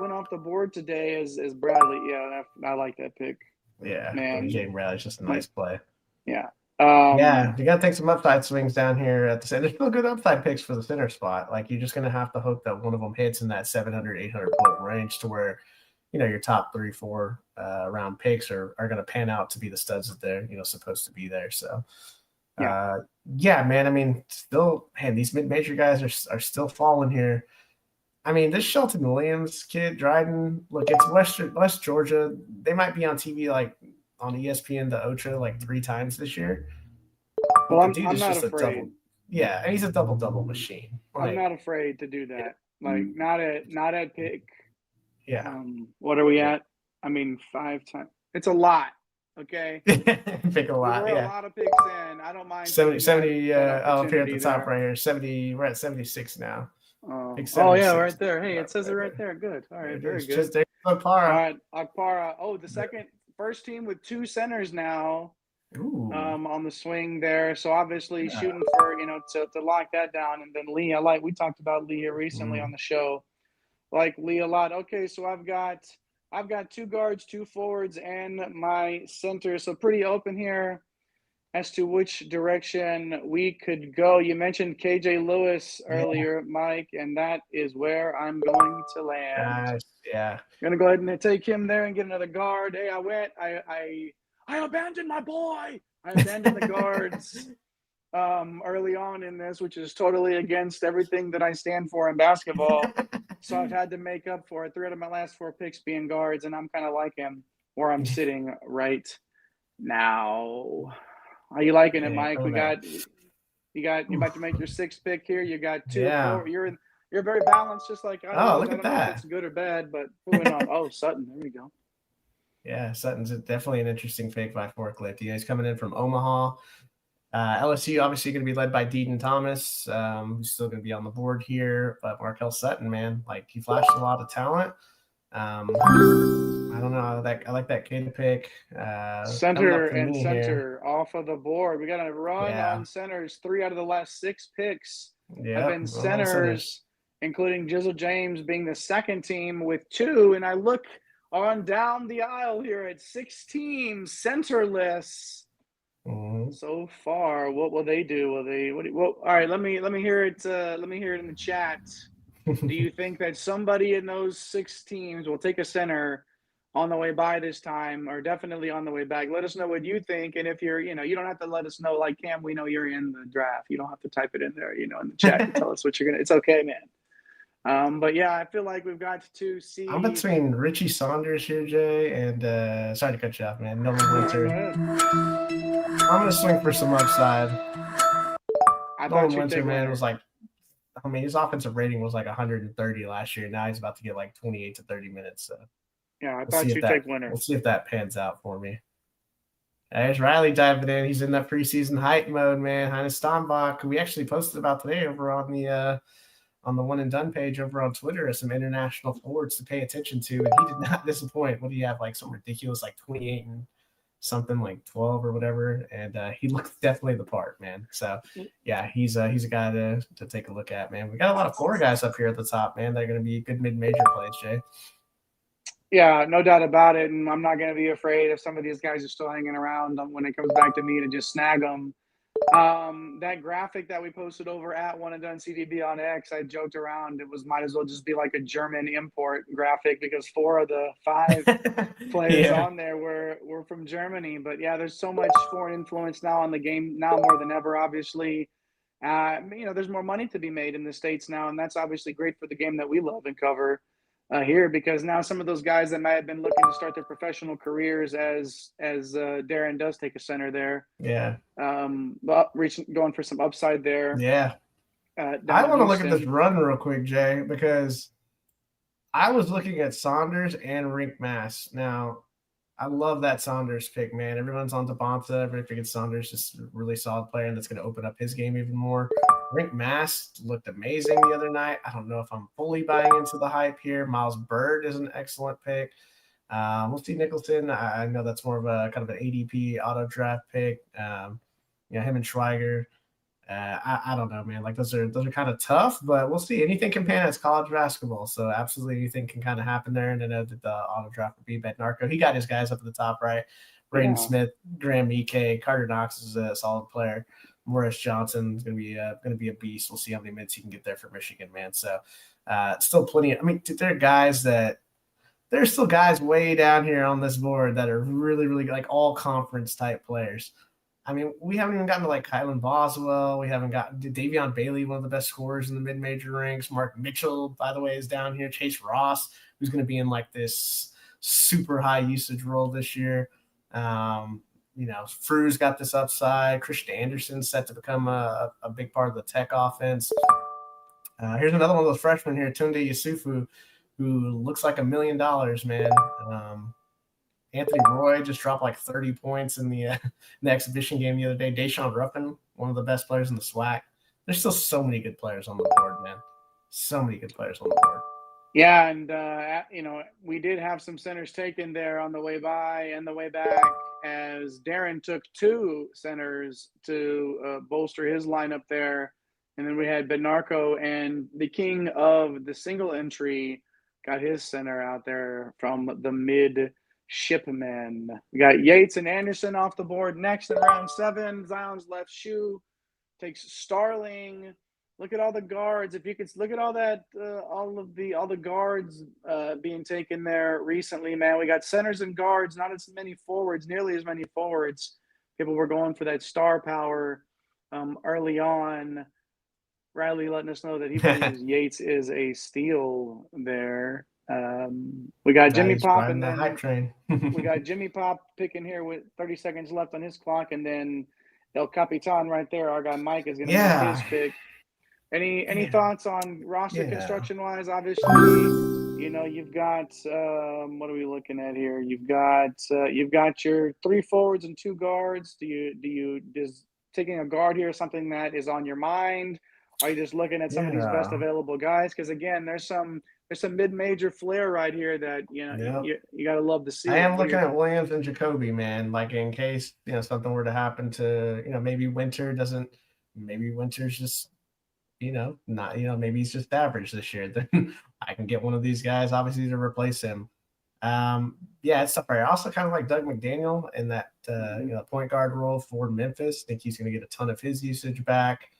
went off the board today is Bradley. Yeah, I like that pick. Yeah, man, Jaden Bradley's just a nice play. Yeah. You got to take some upside swings down here at the center. There's still good upside picks for the center spot. Like you're just going to have to hope that one of them hits in that 700, 800 point range to where, your top 3, 4 round picks are going to pan out to be the studs that they're, supposed to be there. So, man, I mean, still, man, these mid-major guys are still falling here. I mean, this Shelton Williams kid, Dryden, look, it's West Georgia. They might be on TV, like on ESPN, the Ocho, like 3 times this year. Well, I'm not afraid. And he's a double machine. Like, I'm not afraid to do that. Like, not at pick. Yeah. What are we at? I mean, 5 times. It's a lot. Okay. Pick a lot. A lot of picks in. I don't mind. 70. Up here at the top right here. 70. We're at 76 now. Oh yeah, right there. Hey, it says it right there. Good. All right, very good. Just Akpara. All right, Akpara. Oh, the first team with 2 centers now. Ooh. On the swing there. So obviously shooting for to lock that down. And then Lee, we talked about Lee here recently on the show. Like Lee a lot. Okay, so I've got 2 guards, 2 forwards, and my center. So pretty open here as to which direction we could go. You mentioned KJ Lewis earlier, Mike, and that is where I'm going to land. Yeah. I'm gonna go ahead and take him there and get another guard. Hey, I abandoned my boy. I abandoned the guards early on in this, which is totally against everything that I stand for in basketball. So I've had to make up for it. 3 out of my last 4 picks being guards, and I'm kind of like him where I'm sitting right Now, are you liking it, Okay, Mike? oh no. You're about to make your sixth pick here. You got two, Yeah. four. You're very balanced, just like I Oh, was. look I at don't know if that. it's good or bad, but who went off? Oh, Sutton. There we go. Yeah, Sutton's definitely an interesting pick by Forklift. He's coming in from Omaha. LSU obviously going to be led by Deaton Thomas, who's still going to be on the board here. But Markel Sutton, man, like he flashed a lot of talent. I don't know. I like that kid pick. Coming up Center to and me here. center off of the board. We got a run Yeah. on centers. 3 out of the last 6 picks have Yep. been Run on centers. centers, including Jizzle James being the second team with 2. And I look on down the aisle here at 6 teams centerless so far. What will they do? Will they? Well, all right. Let me hear it. Let me hear it in the chat. Do you think that somebody in those 6 teams will take a center on the way by this time, or definitely on the way back? Let us know what you think. And if you're, you don't have to let us know, like Cam, we know you're in the draft. You don't have to type it in there, in the chat to tell us what you're going to, it's okay, man. But yeah, I feel like we've got to I'm see. between Richie Saunders here, Jay, and sorry to cut you off, man. Nolan Winter. I'm gonna swing for some upside. I thought Nolan you'd Winter, take man, was winner. like, I mean, his offensive rating was like 130 last year. Now he's about to get like 28 to 30 minutes. So Yeah, I we'll see thought if you'd take we'll winner. see if that pans out for me. There's Riley diving in. He's in that preseason hype mode, man. Heinz Stambach, who we actually posted about today over on the one and done page over on Twitter, as some international forwards to pay attention to, and he did not disappoint. What do you have, like some ridiculous like 28 and something, like 12 or whatever, and he looked definitely the part, man. So yeah, he's a guy to take a look at, man. We got a lot of Florida guys up here at the top, man. They're going to be good mid-major plays, Jay. Yeah, no doubt about it. And I'm not going to be afraid if some of these guys are still hanging around when it comes back to me to just snag them. That graphic that we posted over at One and Done CDB on X, I joked around. It might as well just be like a German import graphic, because 4 of the 5 players Yeah. on there were from Germany. But yeah, there's so much foreign influence now on the game, now more than ever, obviously. There's more money to be made in the States now, and that's obviously great for the game that we love and cover here, because now some of those guys that might have been looking to start their professional careers as Darren does take a center there. Yeah. Going for some upside there. Yeah. I want to look at this run real quick, Jay, because I was looking at Saunders and Rink Mass. Now, I love that Saunders pick, man. Everyone's on Devonta. Everybody figured Saunders just a really solid player, and that's going to open up his game even more. Rink Mass looked amazing the other night. I don't know if I'm fully buying into the hype here. Miles Bird is an excellent pick. We'll see Nicholson. I know that's more of a kind of an ADP auto draft pick. Him and Schweiger. I don't know, man. Like those are kind of tough, but we'll see. Anything can pan. It's college basketball, so absolutely anything can kind of happen there. And I know that the auto draft would be Bednarko. He got his guys up at the top, right? Braden Smith, Graham Ike, Carter Knox is a solid player. Morris Johnson is going to be a beast. We'll see how many minutes he can get there for Michigan, man. So still plenty. There's still guys way down here on this board that are really, really like all conference type players. I mean, we haven't even gotten to like Kylan Boswell. We haven't gotten to Davion Bailey, one of the best scorers in the mid-major ranks. Mark Mitchell, by the way, is down here. Chase Ross, who's going to be in like this super high usage role this year. Frew's got this upside. Christian Anderson set to become a big part of the Tech offense. Here's another one of those freshmen here, Tunde Yusufu, who looks like $1 million, man. Anthony Roy just dropped like 30 points in the exhibition game the other day. Deshaun Ruffin, one of the best players in the SWAC. There's still so many good players on the board, man. So many good players on the board. Yeah, and we did have some centers taken there on the way by and the way back, as Darren took 2 centers to bolster his lineup there. And then we had Bednarko, and the king of the single entry got his center out there from the midshipmen. We got Yates and Anderson off the board next in round 7. Zion's left shoe takes Starling. Look at all the guards. If you could look at all that, all the guards being taken there recently, man. We got centers and guards, not as many forwards, nearly as many forwards. People were going for that star power early on. Riley letting us know that he believes Yates is a steal there. We got Jimmy He's Pop, riding and that hype then train. we got Jimmy Pop picking here with 30 seconds left on his clock, and then El Capitan right there. Our guy Mike is going to make his Yeah. pick. Any Man. thoughts on roster Yeah. construction wise? Obviously, you've got what are we looking at here? You've got your 3 forwards and 2 guards. Does taking a guard here something that is on your mind? Are you just looking at some of these best Yeah. available guys? Because again, there's some mid-major flair right here that Yeah. you got to love to I see it. am What are looking your at Williams and Jacoby, man. Like in case something were to happen to maybe Winter doesn't. Maybe Winter's just not maybe he's just average this year. Then I can get one of these guys obviously to replace him. Yeah, it's tough. I also kind of like Doug McDaniel in that point guard role for Memphis. Think he's going to get a ton of his usage back.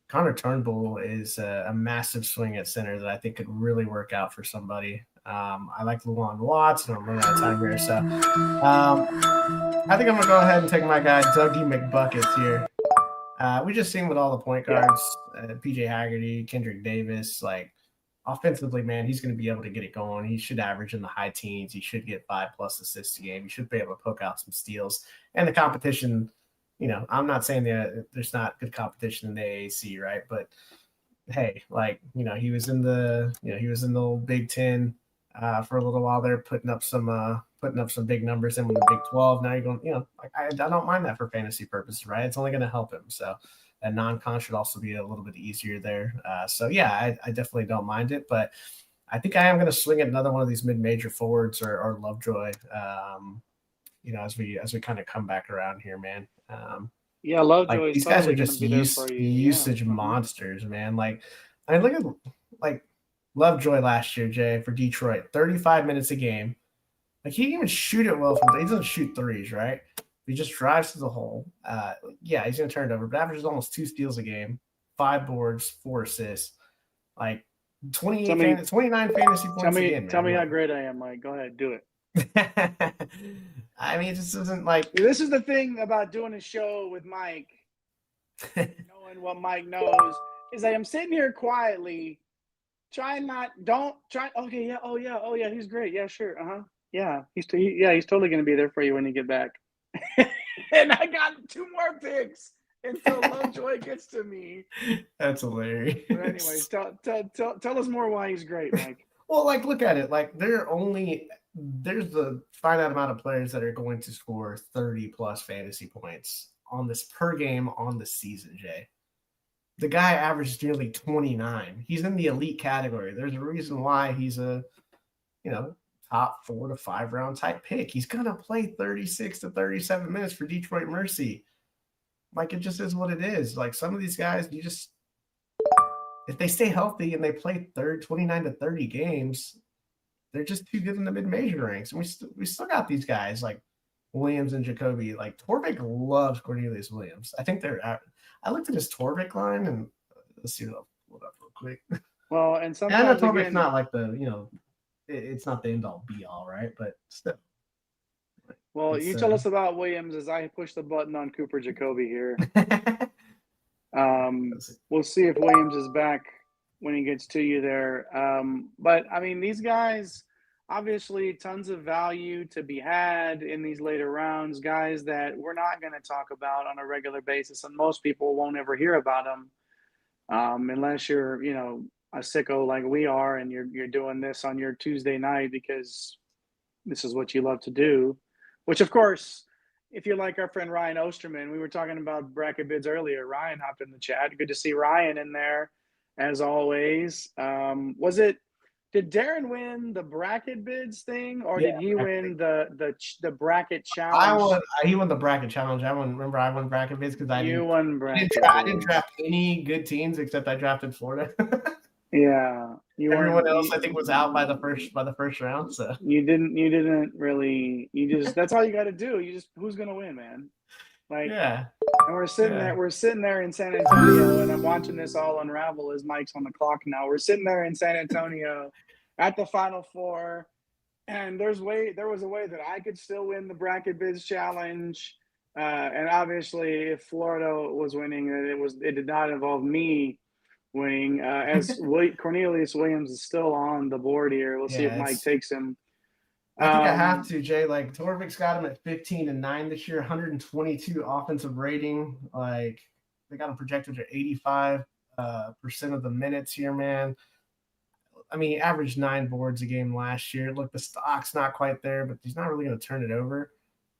Connor Turnbull is a massive swing at center that I think could really work out for somebody. I like Luan Watts, and I'm running out of time here, so I think I'm gonna go ahead and take my guy Dougie McBuckets here. We just seen with all the point guards, PJ Haggerty, Kendrick Davis, like offensively, man, he's going to be able to get it going. He should average in the high teens. He should get 5+ assists a game. He should be able to poke out some steals. And the competition, I'm not saying that there's not good competition in the AAC, right? But hey, he was in the old Big Ten for a little while there, putting up some big numbers in with the Big 12. Now you're going, I don't mind that for fantasy purposes, right? It's only going to help him. So a non-con should also be a little bit easier there. So yeah, I definitely don't mind it, but I think I am going to swing at another one of these mid-major forwards or Lovejoy. As we kind of come back around here, man. Yeah, Like Lovejoy is these guys are totally going to just be there for you. Yeah. usage monsters, man. Like I look at like Lovejoy last year, Jay, for Detroit, 35 minutes a game. Like he didn't even shoot it well he doesn't shoot threes, right? He just drives to the hole. Yeah, he's gonna turn it over, but averages almost 2 steals a game, 5 boards, 4 assists, like 29 fantasy Tell points a me, game, tell man. me how Like, great I am, Mike. Go ahead, do it. I mean, it just isn't like This is the thing about doing a show with Mike, knowing what Mike knows, is I am sitting here quietly, don't try. Okay, yeah, oh yeah, he's great. Yeah, sure, yeah, he's totally gonna be there for you when you get back. And I got 2 more picks until Lovejoy gets to me. That's hilarious. But anyways, tell us more why he's great, Mike. Well, like look at it. Like there's a finite amount of players that are going to score 30+ fantasy points on this per game on the season, Jay. The guy averages nearly 29. He's in the elite category. There's a reason why he's a, top 4 to 5 round type pick. He's going to play 36 to 37 minutes for Detroit Mercy. Like it just is what it is. Like some of these guys, if they stay healthy and they play 29 to 30 games, they're just too good in the mid-major ranks. And we still got these guys like Williams and Jacoby. Like Torvik loves Cornelius Williams. I think I looked at his Torvik line and let's see what I'll pull it up real quick. Well, and And sometimes I know Torvik's again, not like it's not the end all be all, right? But still. well, you tell us about Williams as I push the button on Cooper Jacoby here. We'll see if Williams is back when he gets to you there. But I mean, these guys, obviously, tons of value to be had in these later rounds. Guys that we're not going to talk about on a regular basis, and most people won't ever hear about them unless you're, a sicko like we are, and you're doing this on your Tuesday night because this is what you love to do. Which, of course, if you're like our friend Ryan Osterman, we were talking about bracket bids earlier. Ryan hopped in the chat. Good to see Ryan in there, as always. Did Darren win the bracket bids thing, or did he win the bracket challenge? He won the bracket challenge. I won bracket bids because I didn't draft any good teams except I drafted Florida. Yeah, everyone else I think was out by the first round. So you didn't really. That's all you got to do. Who's gonna win, man? Like, yeah. And we're sitting there in San Antonio, and I'm watching this all unravel as Mike's on the clock now. We're sitting there in San Antonio at the Final Four, and there was a way that I could still win the bracket bids challenge. And obviously, if Florida was winning, it did not involve me wing. As Cornelius Williams is still on the board here. We'll see if Yeah, Mike takes him. I think I have to, Jay. Like Torvik's got him at 15-9 this year, 122 offensive rating. Like they got him projected at 85% of the minutes here, man. I mean, he averaged 9 boards a game last year. Look, the stock's not quite there, but he's not really going to turn it over.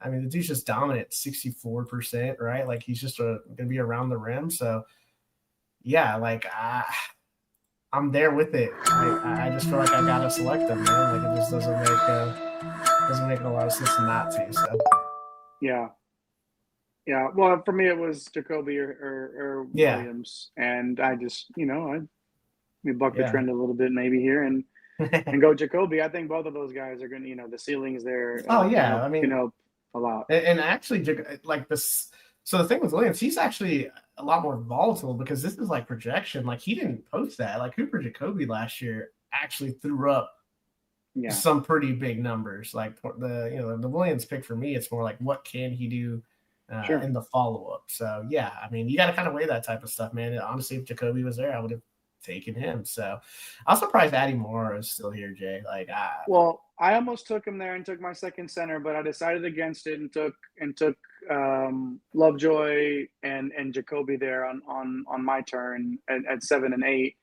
I mean, the dude's just dominant, 64%, right? Like he's just going to be around the rim. So, yeah, like I'm there with it. I just feel like I gotta select them, man. Like it just doesn't make a lot of sense not to. So Yeah. Well, for me, it was Jacoby or yeah, Williams, and I just we buck the yeah. trend a little bit maybe here and go Jacoby. I think both of those guys are going to, the ceilings there. Oh yeah, I mean, can help a lot. And actually, like this. So the thing with Williams, he's actually a lot more volatile because this is like projection. Like he didn't post that. Like Cooper Jacoby last year actually threw up some pretty big numbers. Like the Williams pick for me, it's more like what can he do in the follow up. So yeah, I mean you got to kind of weigh that type of stuff, man. And honestly, if Jacoby was there, I would have taken him. So I'm surprised Addie Moore is still here, Jay. Like well, I almost took him there and took my second center, but I decided against it and took Lovejoy and Jacoby there on my turn at 7 and 8.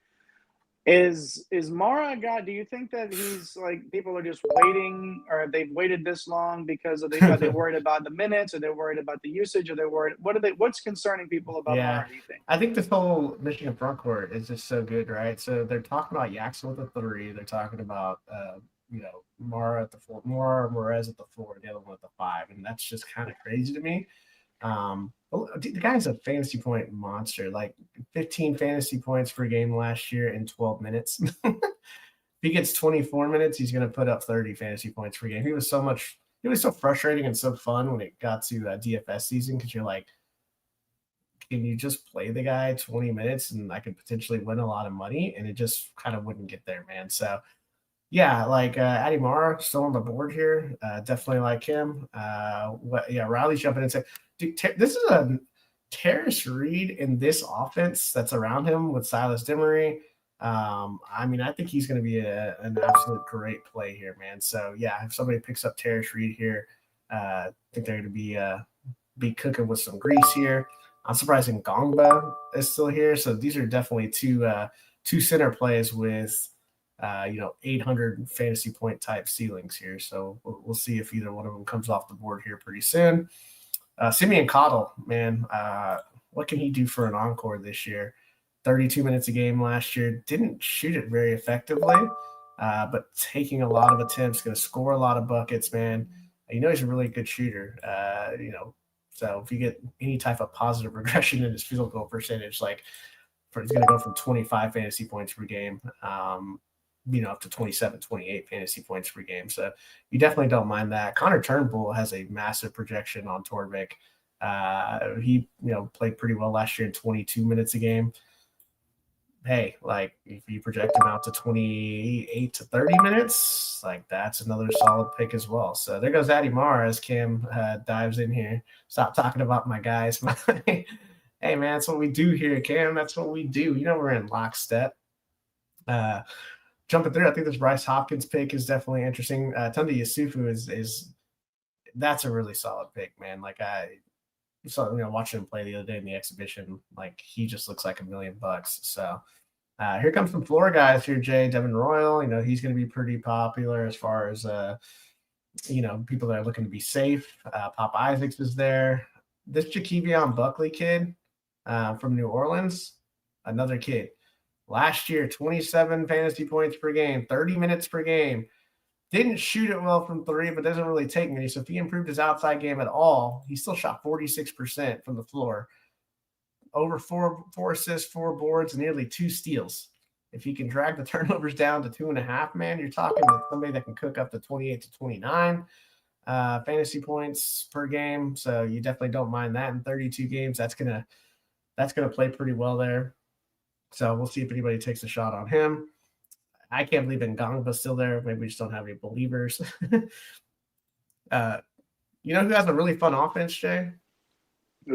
Is Mara a guy? Do you think that he's like people are just waiting, or they've waited this long because are they worried about the minutes, or they're worried about the usage, or they're worried? What's concerning people about Mara? Do you think? I think this whole Michigan front court is just so good, right? So they're talking about Yaxel with the 3. They're talking about Mara at the 4, Mara Morez at the 4, the other one at the 5, and that's just kind of crazy to me. The guy's a fantasy point monster, like 15 fantasy points per game last year in 12 minutes. If he gets 24 minutes, he's going to put up 30 fantasy points per game. It was so frustrating and so fun when it got to DFS season because you're like, can you just play the guy 20 minutes and I could potentially win a lot of money? And it just kind of wouldn't get there, man. So yeah, like Addie Mara still on the board here. Definitely like him. Riley's jumping in and saying, dude, this is a Terrace Reed in this offense that's around him with Silas Demery. I mean, I think he's going to be an absolute great play here, man. So yeah, if somebody picks up Terrace Reed here, I think they're going to be cooking with some grease here. I'm surprised Ngongba is still here. So these are definitely two center plays with 800 fantasy point type ceilings here. So we'll see if either one of them comes off the board here pretty soon. Simeon Cottle, man, what can he do for an encore this year? 32 minutes a game last year. Didn't shoot it very effectively, but taking a lot of attempts, going to score a lot of buckets, man. He's a really good shooter. So if you get any type of positive regression in his field goal percentage, like he's going to go from 25 fantasy points per game, up to 27, 28 fantasy points per game. So you definitely don't mind that. Connor Turnbull has a massive projection on Torvik. He, played pretty well last year in 22 minutes a game. Hey, like if you project him out to 28 to 30 minutes, like that's another solid pick as well. So there goes Addie Mara as Kim dives in here. Stop talking about my guys. Hey, man, that's what we do here, Cam. That's what we do. We're in lockstep. Jumping through, I think this Bryce Hopkins pick is definitely interesting. Tunde Yusufu is that's a really solid pick, man. Like I saw, watching him play the other day in the exhibition, like he just looks like $1 million. So here comes some floor guys here, Jay. Devin Royal, he's going to be pretty popular as far as people that are looking to be safe. Pop Isaacs is there. This Jakevion Buckley kid from New Orleans, another kid. Last year, 27 fantasy points per game, 30 minutes per game. Didn't shoot it well from 3, but doesn't really take many. So if he improved his outside game at all, he still shot 46% from the floor. Over 4 assists, 4 boards, and nearly 2 steals. If he can drag the turnovers down to 2.5, man, you're talking to somebody that can cook up to 28 to 29 fantasy points per game. So you definitely don't mind that in 32 games. That's gonna play pretty well there. So we'll see if anybody takes a shot on him. I can't believe Ngongba's still there. Maybe we just don't have any believers. Who has a really fun offense, Jay?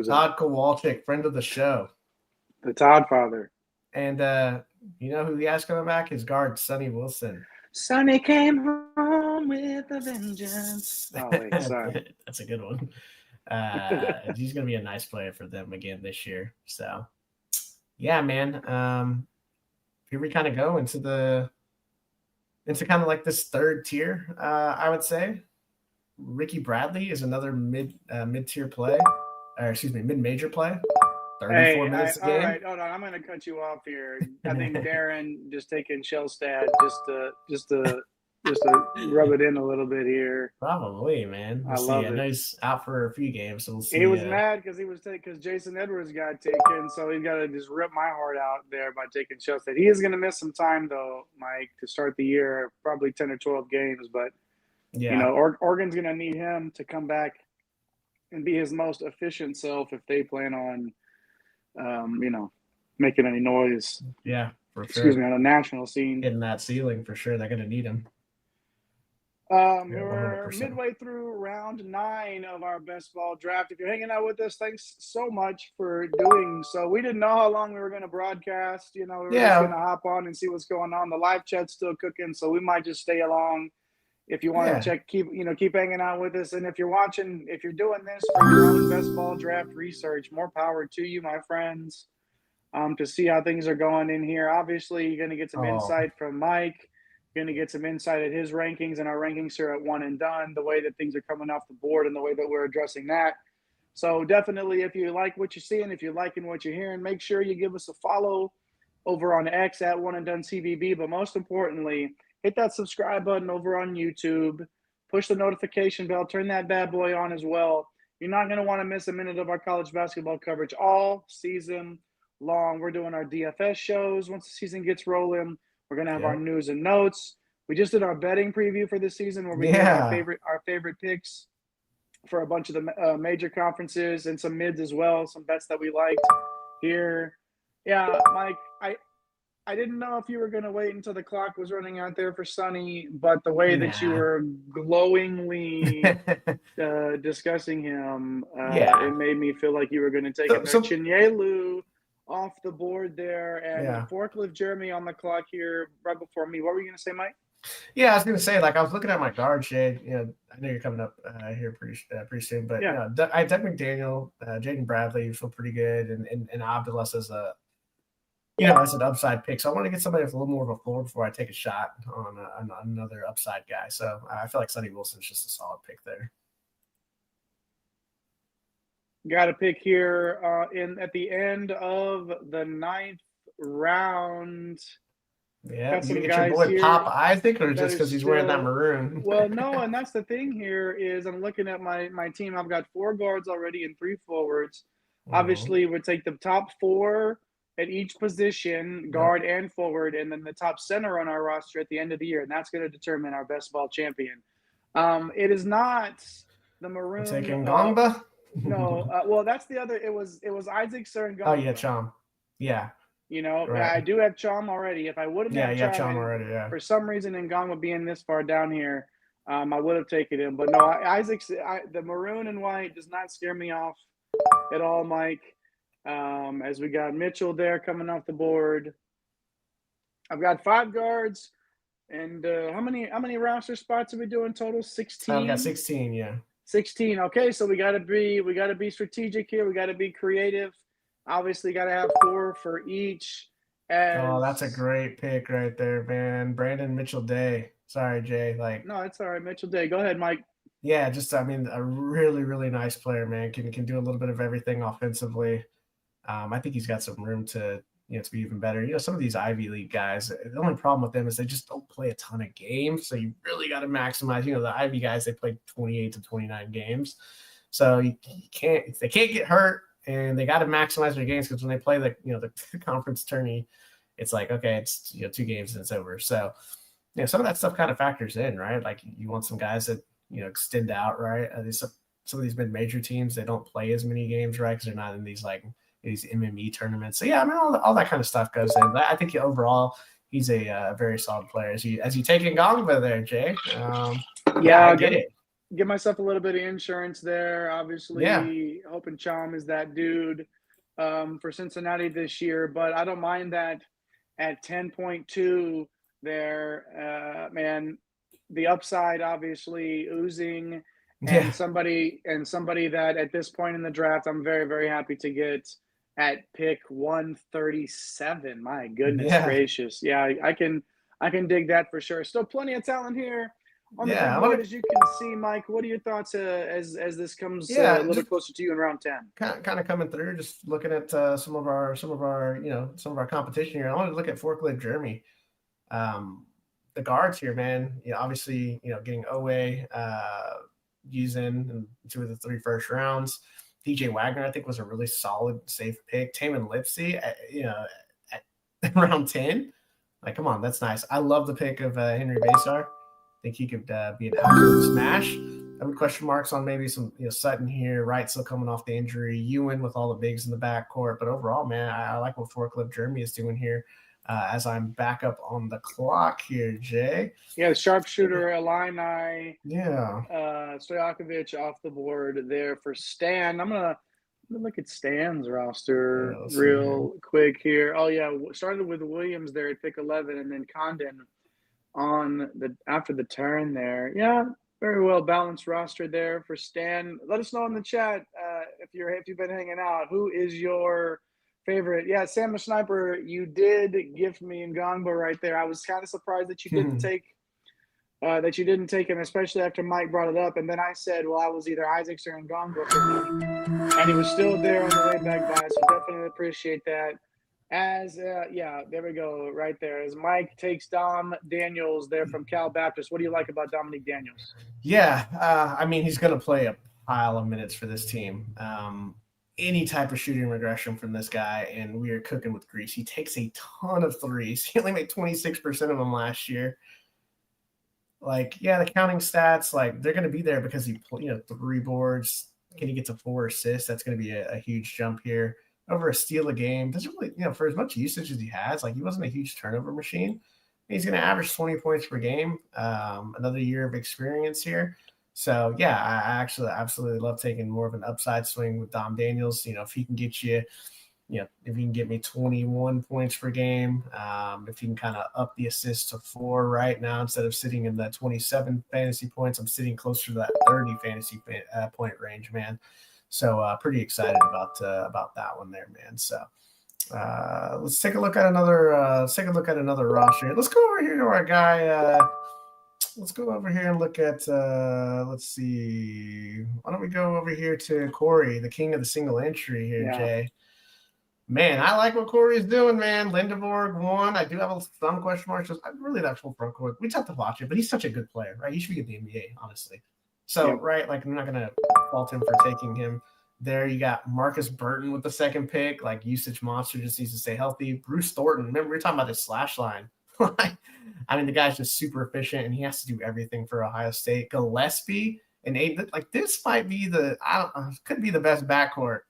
Todd Kowalczyk, friend of the show. The Todd father. And you know who he has coming back? His guard, Sonny Wilson. Sonny came home with a vengeance. Oh, wait, sorry. That's a good one. He's going to be a nice player for them again this year. So, yeah, man. Here we kind of go into kind of like this third tier, I would say. Ricky Bradley is another mid-tier play, or excuse me, mid-major play. 34 minutes a game. All right, hold on. I'm going to cut you off here. I think Darren just taking Shellstad just to rub it in a little bit here. Probably, man. We'll see. I know he's out for a few games, so we'll see. He was mad because Jason Edwards got taken, so he's got to just rip my heart out there by taking Shellstad. He is going to miss some time, though, Mike, to start the year, probably 10 or 12 games. But, you know, Oregon's going to need him to come back and be his most efficient self if they plan on, you know, making any noise. Yeah, for sure. Excuse me, on a national scene. Hitting that ceiling for sure. They're going to need him. We're midway through round 9 of our best ball draft. If you're hanging out with us, thanks so much for doing so. We didn't know how long we were going to broadcast. You know, we were just going to hop on and see what's going on. The live chat's still cooking, so we might just stay along. If you want to check, keep hanging out with us. And if you're watching, if you're doing this for your own best ball draft research, more power to you, my friends. To see how things are going in here. Obviously, you're going to get some insight from Mike. Going to get some insight at his rankings, and our rankings are at one and done, the way that things are coming off the board and the way that we're addressing that. So definitely, if you like what you're seeing, if you're liking what you're hearing, make sure you give us a follow over on X at One and Done CBB. But most importantly, hit that subscribe button over on YouTube, push the notification bell, turn that bad boy on as well. You're not going to want to miss a minute of our college basketball coverage all season long. We're doing our DFS shows once the season gets rolling. We're going to have our news and notes. We just did our betting preview for this season where we did our favorite picks for a bunch of the major conferences and some mids as well, some bets that we liked here. Yeah, Mike, I didn't know if you were going to wait until the clock was running out there for Sonny, but the way that you were glowingly discussing him, it made me feel like you were going to take him there. Chinyelu off the board there, and Forklift Jeremy on the clock here right before me. What were you going to say, Mike? Yeah, I was going to say, like, I was looking at my guard shade. You know, I know you're coming up here pretty soon, but I have Doug McDaniel, Jaden Bradley, feel pretty good, and Abdullah as a, as an upside pick. So I want to get somebody with a little more of a floor before I take a shot on another upside guy. So I feel like Sonny Wilson's just a solid pick there. Got a pick here at the end of the 9th round. Yeah, you get your boy here, Pop Isaac, or just because he's wearing that maroon? Well, no, and that's the thing here is I'm looking at my team. I've got 4 guards already and 3 forwards. Obviously, we'll take the top 4 at each position, guard and forward, and then the top center on our roster at the end of the year, and that's going to determine our best ball champion. It is not the maroon. You're taking Gongba? No, well, that's the other. It was Isaac, Sir, and Gongba. Oh yeah, Chom. Yeah. You know, I do have Chom already. If I would have had Chom already, for some reason, Ngongba being this far down here, I would have taken him. But no, Isaac's the maroon and white does not scare me off at all, Mike. As we got Mitchell there coming off the board. I've got 5 guards, and how many roster spots are we doing total? 16. I've got 16. Yeah. 16. Okay, so we gotta be strategic here. We gotta be creative. Obviously, gotta have 4 for each. That's a great pick right there, man. Brandon Mitchell Day. Sorry, Jay. No, it's all right, Mitchell Day. Go ahead, Mike. Yeah, a really, really nice player, man. Can do a little bit of everything offensively. I think he's got some room to be even better. Some of these Ivy League guys, the only problem with them is they just don't play a ton of games. So you really got to maximize. The Ivy guys, they play 28 to 29 games. So they can't get hurt, and they got to maximize their games because when they play the conference tourney, it's like, okay, it's 2 games and it's over. So some of that stuff kind of factors in, right? Like you want some guys that extend out, right? Some of these mid-major teams, they don't play as many games, right? Because they're not in these these MME tournaments. So yeah, all that kind of stuff goes in. But I think overall he's a very solid player. As you take Ngongba there, Jay. I get it. Give myself a little bit of insurance there. Obviously, hoping Chom is that dude. for Cincinnati this year, but I don't mind that at 10.2 there, man. The upside obviously oozing, and Yeah. somebody that at this point in the draft, I'm very, very happy to get at pick 137. My goodness Yeah. gracious. Yeah, I can dig that for sure. Still plenty of talent here on the Yeah. big I board, want to, as you can see, Mike. What are your thoughts as this comes a yeah, little just bit closer to you in round 10? kind of coming through, just looking at some of our, some of our competition here. I want to look at Forklift Jeremy. The guards here, man, obviously, getting Owe, using in 2 of the 3 first rounds. DJ Wagner, I think, was a really solid, safe pick. Taman Lipsey, at round 10. Like, come on, that's nice. I love the pick of Henry Basar. I think he could be an absolute smash. I would question marks on maybe some, Sutton here, Wright still coming off the injury, Ewan with all the bigs in the backcourt. But overall, man, I like what Forklift Jeremy is doing here. As I'm back up on the clock here, Jay. Yeah, the sharpshooter Illini Yeah. Stojakovic off the board there for Stan. I'm gonna look at Stan's Yeah, roster let's see here. real quick here. Oh yeah, started with Williams there at pick 11, and then Condon on the after the turn there. Yeah, very well balanced roster there for Stan. Let us know in the chat if you've been hanging out. Who is your favorite? Yeah, Sam the Sniper. You did gift me Ngongba right there. I was kind of surprised that you didn't take him, especially after Mike brought it up. And then I said, well, I was either Isaacs or Ngongba for me, and he was still there on the way back by. So definitely appreciate that. Yeah, there we go, right there. As Mike takes Dom Daniels there from Cal Baptist. What do you like about Dominique Daniels? Yeah, I mean, he's going to play a pile of minutes for this team. Any type of shooting regression from this guy, and we are cooking with grease. He takes a ton of threes. He only made 26% of them last year. Like, yeah, the counting stats, like, they're going to be there because he, 3 boards. Can he get to 4 assists? That's going to be a huge jump here. Over a steal a game. Doesn't really, for as much usage as he has, like, he wasn't a huge turnover machine. He's going to average 20 points per game. Another year of experience here. So, yeah, I actually absolutely love taking more of an upside swing with Dom Daniels. If he can get you, if you can get me 21 points per game, if you can kind of up the assist to 4 right now, instead of sitting in that 27 fantasy points, I'm sitting closer to that 30 fantasy point range, man. So pretty excited about that one there, man. So let's take a look at another roster. Let's go over here to our guy. Let's go over here and look at, let's see. Why don't we go over here to Corey, the king of the single entry here, Yeah. Jay. Man, I like what Corey is doing, man. Lindeborg won. I do have some question marks. Really, that full front court. We just have to watch it, but he's such a good player, right? He should be in the NBA, honestly. So, Yep. right, like, I'm not going to fault him for taking him there. You got Marcus Burton with the second pick, like, usage monster, just needs to stay healthy. Bruce Thornton, remember, we were talking about this slash line. I mean, the guy's just super efficient, and he has to do everything for Ohio State. Gillespie and Aiden, like, this might be could be the best backcourt.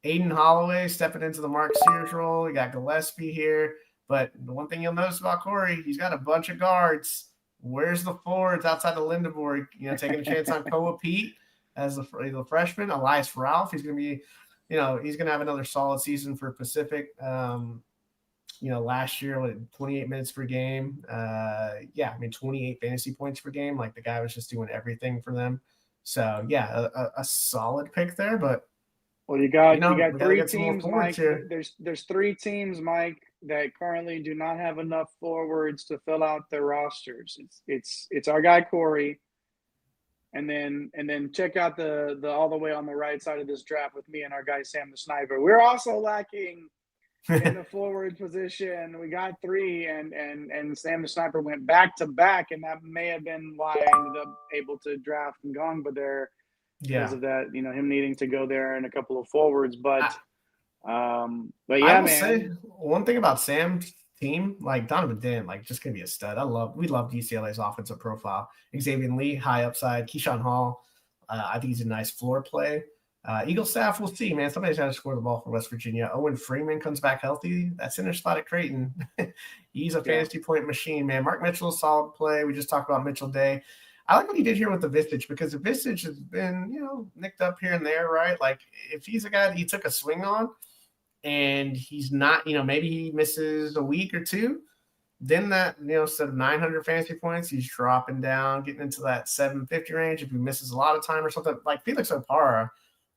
Aiden Holloway stepping into the Mark Sears role. You got Gillespie here. But the one thing you'll notice about Corey, he's got a bunch of guards. Where's the forwards outside of Lindeborg? Taking a chance on Koa Pete as the freshman. Elias Ralph, he's going to be, he's going to have another solid season for Pacific. Last year, 28 minutes per game. 28 fantasy points per game. Like, the guy was just doing everything for them. So, yeah, a solid pick there, but well, you got we 3 get some more teams, forwards Mike. here. There's 3 teams, Mike, that currently do not have enough forwards to fill out their rosters. It's our guy Corey, and then check out the all the way on the right side of this draft with me and our guy Sam the Sniper. We're also lacking in the forward position. We got 3, and Sam the Sniper went back to back, and that may have been why I ended up able to draft Ngongba there. Because of that, him needing to go there and a couple of forwards. But yeah, I will man. say one thing about Sam's team, like Donovan Dent, like, just gonna be a stud. We love UCLA's offensive profile. Xavier Lee, high upside. Keyshawn Hall, I think he's a nice floor play. Eagle staff, we'll see, man. Somebody's got to score the ball for West Virginia. Owen Freeman comes back healthy. That center spot at Creighton. He's a fantasy point machine, man. Mark Mitchell, solid play. We just talked about Mitchell Day. I like what he did here with the Vistage, because the Vistage has been, nicked up here and there, right? Like, if he's a guy that he took a swing on, and he's not, maybe he misses a week or two. Then that, instead of 900 fantasy points, he's dropping down, getting into that 750 range. If he misses a lot of time or something, like Felix Opara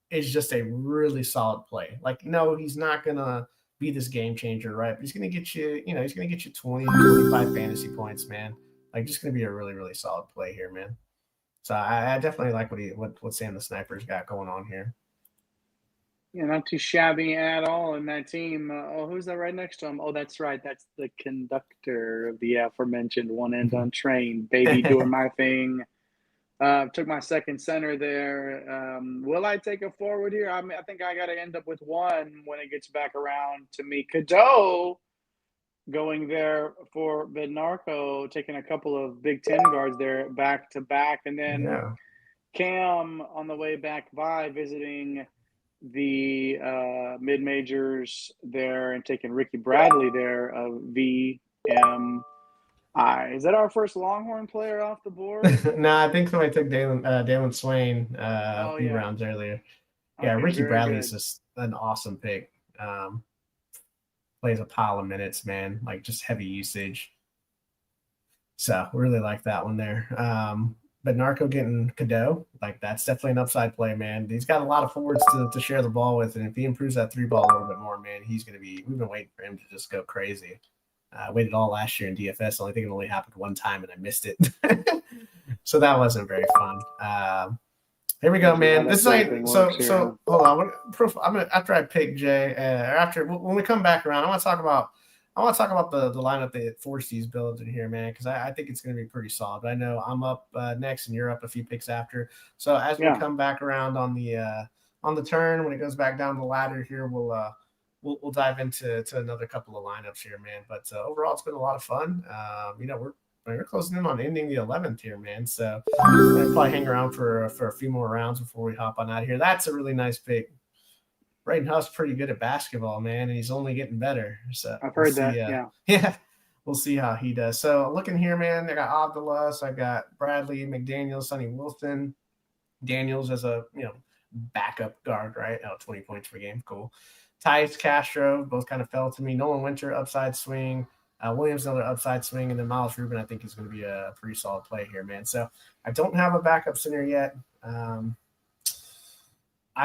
is just a really solid play. Like, no, he's not going to be this game changer, right? But he's going to get you, he's going to get you 20, 25 fantasy points, man. Like, just going to be a really, really solid play here, man. So I definitely like what Sam the Sniper's got going on here. Yeah, not too shabby at all in that team. Who's that right next to him? Oh, that's right. That's the conductor of the aforementioned one and done train. Baby doing my thing. Took my second center there. Will I take a forward here? I mean, I think I got to end up with one when it gets back around to me. Cadeau going there for Bednarco, taking a couple of Big Ten guards there back to back. And then Cam on the way back by visiting the mid-majors there and taking Ricky Bradley there of VMI. Is that our first Longhorn player off the board? No, I think somebody took Dalen Swain a few rounds earlier. Yeah, okay, Ricky Bradley's just an awesome pick. Plays a pile of minutes, man, like just heavy usage. So really like that one there. But Narco getting Cadeau, like that's definitely an upside play, man. He's got a lot of forwards to share the ball with, and if he improves that three ball a little bit more, man, he's going to be. We've been waiting for him to just go crazy. Waited all last year in DFS. The only thing it only happened one time, and I missed it, so that wasn't very fun. Here we go, man. This is like so. Hold on. I'm gonna after I pick Jay, or when we come back around, I want to talk about the lineup that Forsty's building here, man, because I think it's going to be pretty solid. But I know I'm up next, and you're up a few picks after. So as we come back around on the turn, when it goes back down the ladder here, we'll dive into another couple of lineups here, man. But overall, it's been a lot of fun. We're closing in on ending the 11th here, man. So we'll probably hang around for a few more rounds before we hop on out of here. That's a really nice pick. Braden Huff's pretty good at basketball, man, and he's only getting better. So I've heard that. Yeah. We'll see how he does. So looking here, man, I got Abdullah, I got Bradley, McDaniels, Sonny Wilson, Daniels as a backup guard, right? 20 points per game, cool. Tice, Castro, both kind of fell to me. Nolan Winter, upside swing. Williams, another upside swing, and then Miles Rubin, I think, is going to be a pretty solid play here, man. So I don't have a backup center yet. I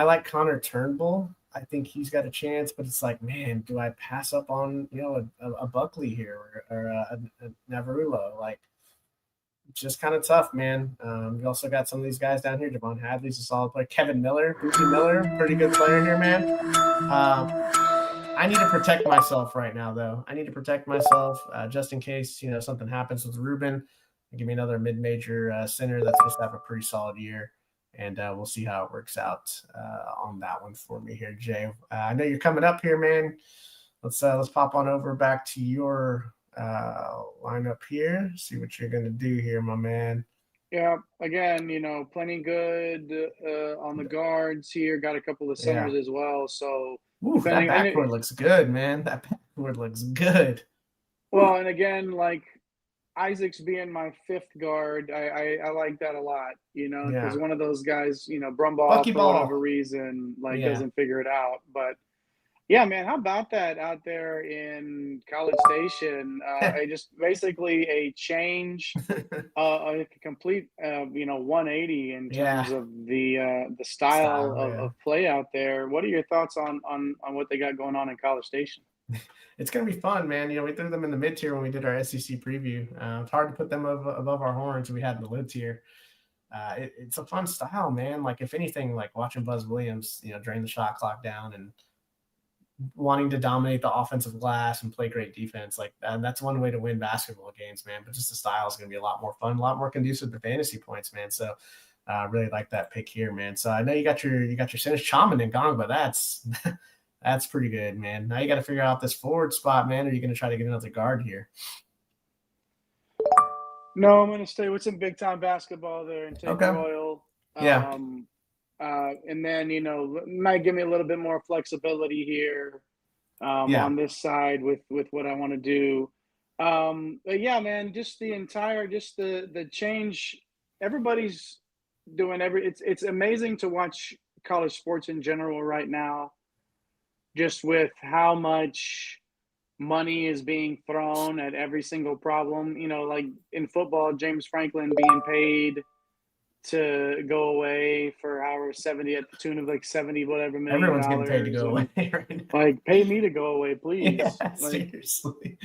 like Connor Turnbull. I think he's got a chance, but it's like, man, do I pass up on a Buckley here or a Navarulo? Like, just kind of tough, man. We also got some of these guys down here. Javon Hadley's a solid player. Kevin Miller, Boogie Miller, pretty good player here, man. I need to protect myself right now, though. I need to protect myself just in case something happens with Rubin. Give me another mid-major center that's supposed to have a pretty solid year. And we'll see how it works out on that one for me here, Jay. I know you're coming up here, man. Let's pop on over back to your lineup here. See what you're gonna do here, my man. Yeah, again, plenty good on the guards here. Got a couple of centers as well. So that backboard looks good, man. That backboard looks good. Well, and again, like Isaac's being my fifth guard, I like that a lot, because one of those guys, Brumbaugh, for whatever reason, doesn't figure it out. But yeah, man, how about that out there in College Station? Just basically a change, a complete, 180 in terms of the style of play out there. What are your thoughts on what they got going on in College Station? It's going to be fun, man. We threw them in the mid tier when we did our SEC preview. It's hard to put them above our horns. We had the low tier. It's a fun style, man. Like, if anything, like watching Buzz Williams, drain the shot clock down and wanting to dominate the offensive glass and play great defense. Like, that's one way to win basketball games, man. But just the style is going to be a lot more fun, a lot more conducive to fantasy points, man. So really like that pick here, man. So I know you got your centers Chaman and Gong, but that's pretty good, man. Now you got to figure out this forward spot, man. Or are you going to try to get another guard here? No, I'm going to stay with some big-time basketball there and take Royal. Yeah. And then, might give me a little bit more flexibility here on this side with what I want to do. But yeah, man, just the change. Everybody's doing it's amazing to watch college sports in general right now. just with how much money is being thrown at every single problem. Like in football, James Franklin being paid to go away for however 70 at the tune of like 70 whatever million Everyone's getting paid to dollars, go and away right now. like pay me to go away, Yeah, please. Like seriously.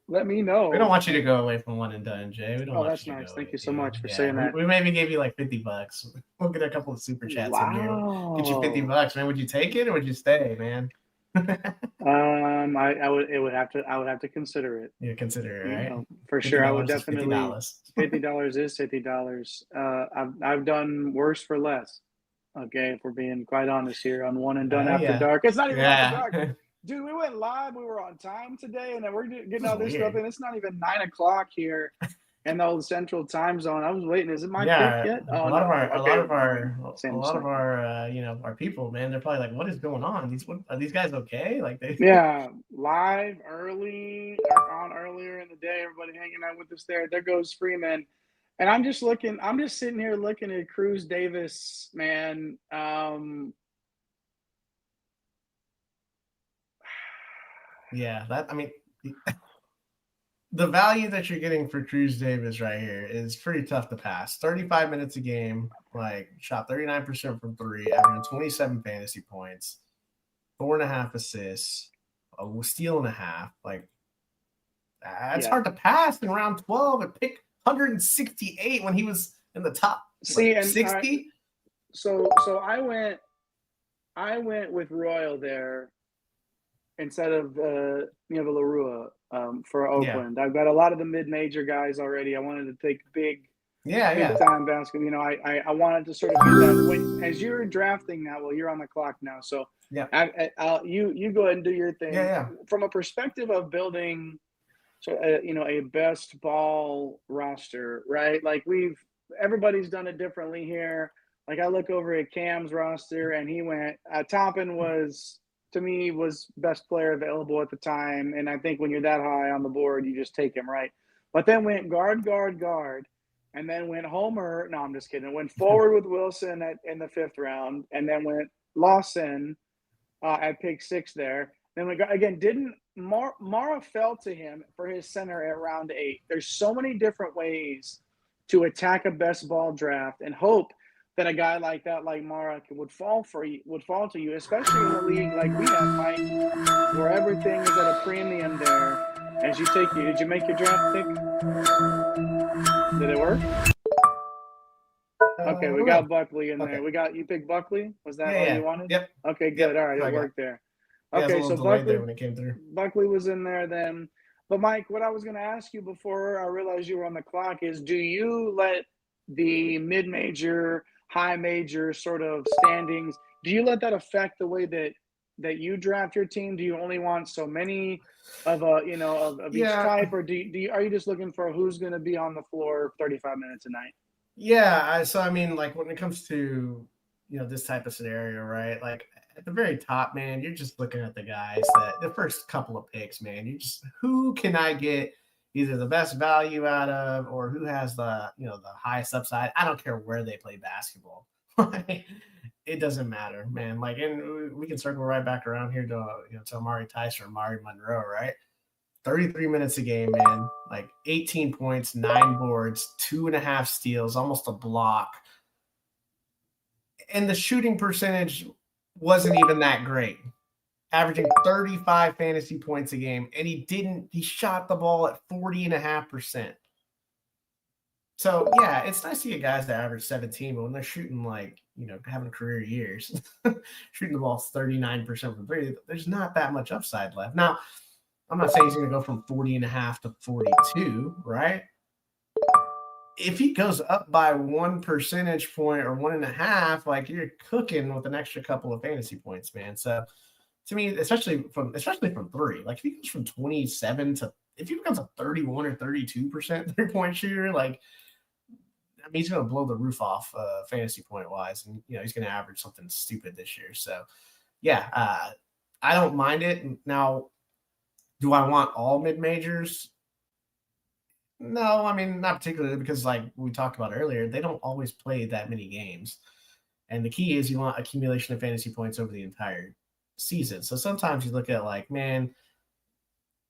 let me We don't know. want you to go away from one and done, Jay. We don't Oh, want that's you to nice. go Thank away, you so dude. much for Yeah, saying that. we maybe gave you like $50. We'll get a couple of super chats in here. Get you Wow. $50, man. Would you take it or would you stay, man? I would have to consider it. You consider it, right? For $50 sure. I would is definitely. $50. $50 is $50. I've done worse for less. Okay, if we're being quite honest here, on One and Done After Yeah. Dark. It's not even after Yeah. dark, dude. We went live. We were on time today, and then we're getting This all is this stuff weird. in. It's not even 9 o'clock here in the old Central Time Zone. I was waiting. Is it my pick Yeah, yet? a Oh lot of no. our, a Okay, lot of our, a same lot of same. our, our people, man, they're probably like, "What is going on? Are these guys okay?" Like they, Yeah, live early or on earlier in the day. Everybody hanging out with us there. There goes Freeman. And I'm just looking. I'm just sitting here looking at Cruz Davis, man. yeah, the value that you're getting for Cruz Davis right here is pretty tough to pass. 35 minutes a game, like shot 39% from three, averaging 27 fantasy points, 4.5 assists, a steal and a half. Like it's Yeah. hard to pass in round 12 and pick 168 when he was in the top See, and 60. so I went with Royal there instead of Larua for Oakland. I've got a lot of the mid-major guys already. I wanted to take big time basketball. I wanted to sort of get that as you're drafting now. Well, you're on the clock now, so yeah, you go ahead and do your thing. Yeah. From a perspective of building, a best ball roster, right? Like everybody's done it differently here. Like I look over at Cam's roster, and he went. Toppin was, to me, was best player available at the time, and I think when you're that high on the board, you just take him, right? But then went guard, and then went Homer. No, I'm just kidding. Went forward with Wilson in the 5th round, and then went Lawson at pick 6 there. Then we got again. Didn't Mara fell to him for his center at round 8? There's so many different ways to attack a best ball draft and hope that a guy like that, like Mara, would fall to you, especially in a league like we have, Mike, where everything is at a premium there. As you did you make your draft pick? Did it work? Okay, we got Buckley in there. You picked Buckley? Was that all you wanted? Yep. Okay, good. Yep. All right, it worked there. Okay, so Buckley when it came through. Buckley was in there then. But Mike, what I was going to ask you before I realized you were on the clock is, do you let the mid-major, high-major sort of standings, do you let that affect the way that you draft your team? Do you only want so many of each type, or are you just looking for who's going to be on the floor 35 minutes a night? Yeah, so I mean, like when it comes to this type of scenario, right? Like at the very top, man, you're just looking at the guys that the first couple of picks, man. You just, who can I get either the best value out of, or who has the the highest upside? I don't care where they play basketball. It doesn't matter, man. Like, and we can circle right back around here to Amari Tice or Amari Monroe, right? 33 minutes a game, man. Like 18 points, 9 boards, 2.5 steals, almost a block. And the shooting percentage wasn't even that great, averaging 35 fantasy points a game. And he shot the ball at 40.5%. So, yeah, it's nice to get guys that average 17, but when they're shooting having career years, shooting the ball 39% from three, there's not that much upside left. Now, I'm not saying he's going to go from 40.5 to 42, right? If he goes up by 1 percentage point or 1.5, like you're cooking with an extra couple of fantasy points, man. So to me, especially from three, like if he goes from 27 to, if he becomes a 31 or 32% 3-point shooter, like, I mean, he's going to blow the roof off fantasy point wise. And, he's going to average something stupid this year. So yeah, I don't mind it. Now, do I want all mid-majors? No, I mean, not particularly, because like we talked about earlier, they don't always play that many games. And the key is you want accumulation of fantasy points over the entire season. So sometimes you look at like, man,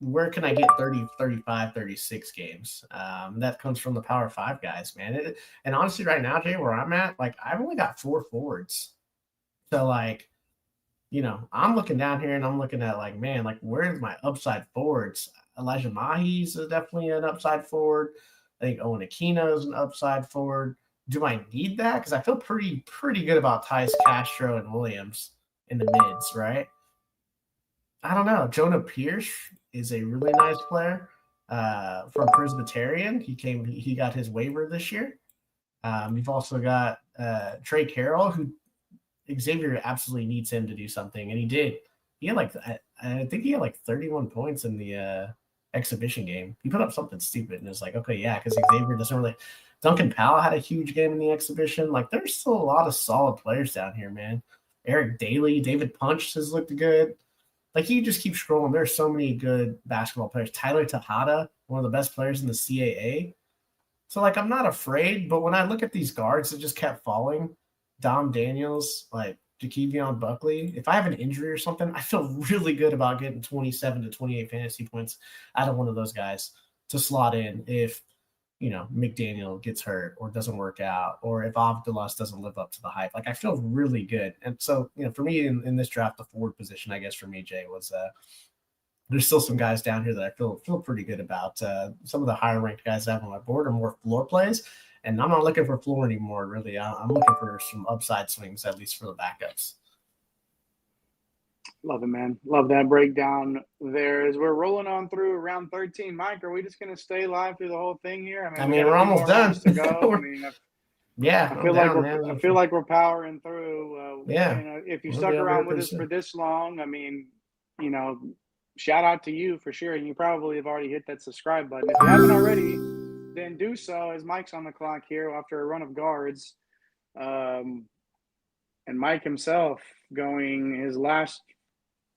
where can I get 30, 35, 36 games? That comes from the Power Five guys, man. And honestly, right now, Jay, where I'm at, like I've only got 4 forwards. So like, I'm looking down here and I'm looking at like, man, like where's my upside forwards? Elijah Mahi's is definitely an upside forward. I think Owen Aquino is an upside forward. Do I need that? Because I feel pretty good about Tice Castro and Williams in the mids, right? I don't know. Jonah Pierce is a really nice player from Presbyterian. He got his waiver this year. You've also got Trey Carroll, who Xavier absolutely needs him to do something, and he did. He had I think he had like 31 points in the exhibition game. He put up something stupid, and it's like, okay, yeah, because Xavier doesn't really. Duncan Powell had a huge game in the exhibition. Like, there's still a lot of solid players down here, man. Eric Daly, David Punch has looked good. Like, you just keep scrolling. There's so many good basketball players. Tyler Tejada, one of the best players in the CAA. So, like, I'm not afraid, but when I look at these guards that just kept falling, Dom Daniels, like Jakevion Buckley, if I have an injury or something, I feel really good about getting 27 to 28 fantasy points out of one of those guys to slot in if, McDaniel gets hurt or doesn't work out, or if Avdilas doesn't live up to the hype. Like, I feel really good. And so, for me in this draft, the forward position, I guess for me, Jay, was there's still some guys down here that I feel pretty good about. Some of the higher ranked guys I have on my board are more floor plays. And I'm not looking for floor anymore, really. I'm looking for some upside swings, at least for the backups. Love it, man. Love that breakdown there. As we're rolling on through round 13, Mike, are we just going to stay live through the whole thing here? We're almost done. To go. I feel like we're powering through. If you stuck around with us for this long, shout out to you for sure. And you probably have already hit that subscribe button. If you haven't already, then do so, as Mike's on the clock here after a run of guards. And Mike himself going his last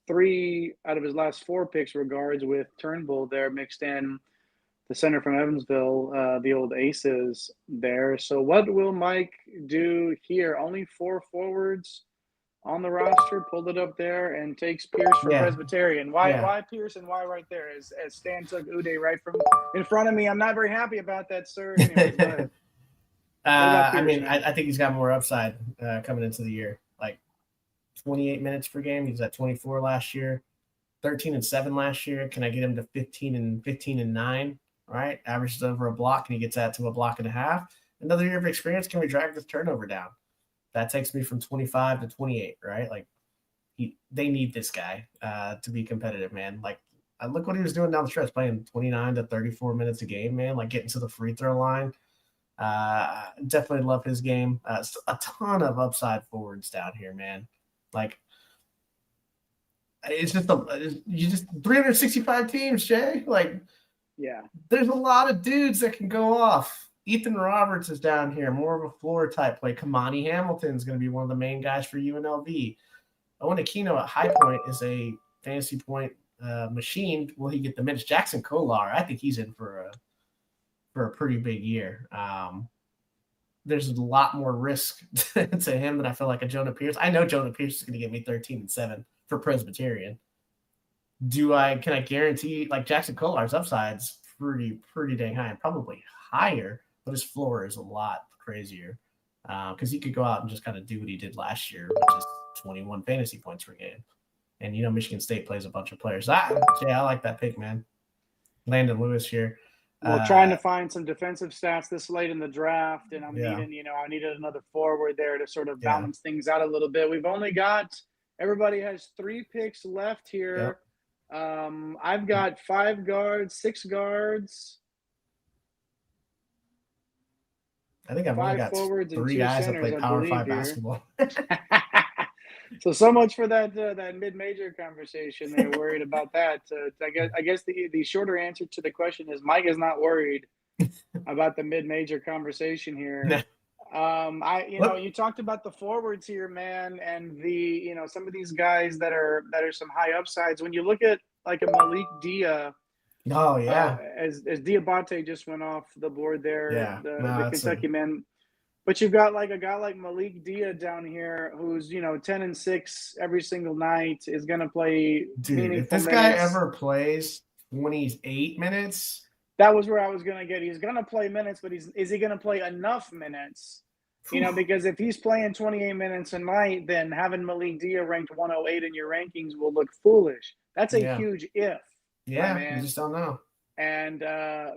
3 out of his last 4 picks were guards, with Turnbull there mixed in, the center from Evansville, the old Aces there. So what will Mike do here? Only 4 forwards on the roster, pulled it up there, and takes Pierce from Presbyterian. Why Pierce, and why right there? As Stan took Uday right from in front of me. I'm not very happy about that, sir. Anyways, go ahead. Pierce, I think he's got more upside coming into the year. Like 28 minutes per game. He was at 24 last year, 13 and 7 last year. Can I get him to 15 and 9? Right, averages over a block, and he gets that to a block and a half. Another year of experience. Can we drag this turnover down? That takes me from 25 to 28, right? Like, they need this guy to be competitive, man. Like, look what he was doing down the stretch, playing 29 to 34 minutes a game, man. Like, getting to the free throw line. Definitely love his game. A ton of upside forwards down here, man. Like, it's just 365 teams, Jay. Like, yeah, there's a lot of dudes that can go off. Ethan Roberts is down here, more of a floor type play. Kamani Hamilton is going to be one of the main guys for UNLV. Owen Aquino at High Point is a fantasy point machine. Will he get the minutes? Jackson Kolar, I think he's in for a pretty big year. There's a lot more risk to him than I feel like a Jonah Pierce. I know Jonah Pierce is going to get me 13 and 7 for Presbyterian. Can I guarantee, like, Jackson Kolar's upside's pretty dang high, and probably higher, but his floor is a lot crazier because he could go out and just kind of do what he did last year, which is 21 fantasy points per game. And Michigan State plays a bunch of players. I like that pick, man. Landon Lewis here. Well, trying to find some defensive stats this late in the draft, and I needed another forward there to sort of balance things out a little bit. We've only got, everybody has 3 picks left here. Yep. I've got 5 guards, 6 guards. I think I've only got forwards 3 guys that play Power 5 basketball. So much for that mid-major conversation. They're worried about that. I guess the shorter answer to the question is Mike is not worried about the mid-major conversation here. You talked about the forwards here, man, and the some of these guys that are some high upsides. When you look at like a Malik Dia, as Diabate just went off the board there, the Kentucky man. But you've got like a guy like Malik Dia down here who's, 10-6 every single night, is going to play Dude, if meaningful this guy minutes. ever plays 28 minutes, That was where I was going to get. He's going to play minutes, but is he going to play enough minutes? Because if he's playing 28 minutes a night, then having Malik Dia ranked 108 in your rankings will look foolish. That's a yeah. huge if, my Yeah, you man. just don't know. And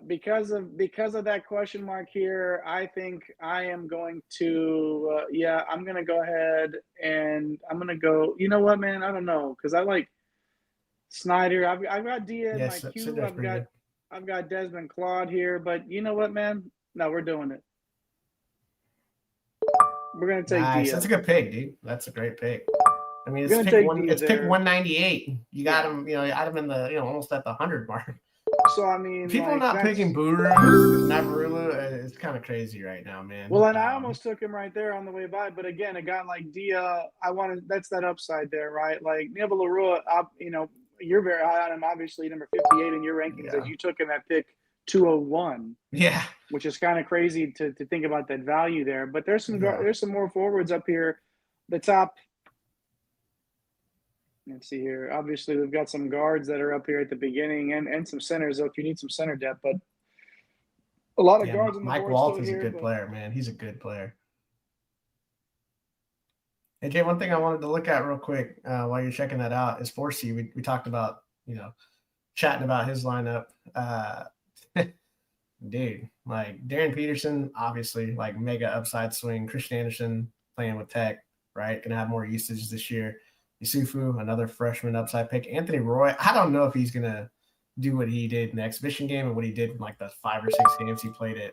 because of that question mark here, I think I am going to I'm going to go ahead and I'm going to go. You know what, man? I don't know, because I like Snyder. I've got Dia in my Yes, queue. Cinder's pretty good. I've got Desmond Claude here, but you know what, man? No, we're doing it. We're gonna take Nice. Dia. That's a good pick, dude. That's a great pick. I mean, We're gonna take Dia It's pick there. 198. You got him. You had him in the almost at the 100 mark. So I mean, People like, not that's picking Buru, Navarula. It's kind of crazy right now, man. well, and I almost took him right there on the way by. But again, a guy like Dia, that's that upside there, right? Like Neville Larua, you're very high on him, obviously number 58 in your rankings, as you took him at pick 201. Yeah, which is kind of crazy to think about that value there. But there's some more forwards up here. The top. Let's see here. Obviously, we've got some guards that are up here at the beginning, and some centers. So if you need some center depth, but a lot of guards on the Mike board Walt still is here. a good player, man. He's a good player. Hey, Jay, one thing I wanted to look at real quick while you're checking that out is Forsey. We talked about, chatting about his lineup. Dude, like Darren Peterson, obviously, like mega upside swing. Christian Anderson playing with Tech, right? Going to have more usage this year. Yusufu, another freshman upside pick. Anthony Roy, I don't know if he's going to do what he did in the exhibition game and what he did in like the 5 or 6 games he played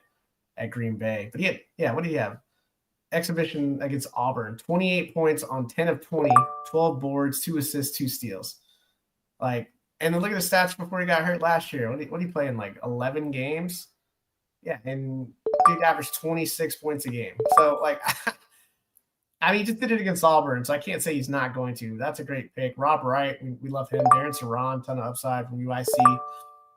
at Green Bay. But what did he have? Exhibition against Auburn, 28 points on 10 of 20, 12 boards, 2 assists, 2 steals. Like, and then look at the stats before he got hurt last year. What did he play in, like 11 games? Yeah, and dude averaged 26 points a game. So, like, I mean, he just did it against Auburn, so I can't say he's not going to. That's a great pick. Rob Wright, we love him. Darren Saran, ton of upside from UIC.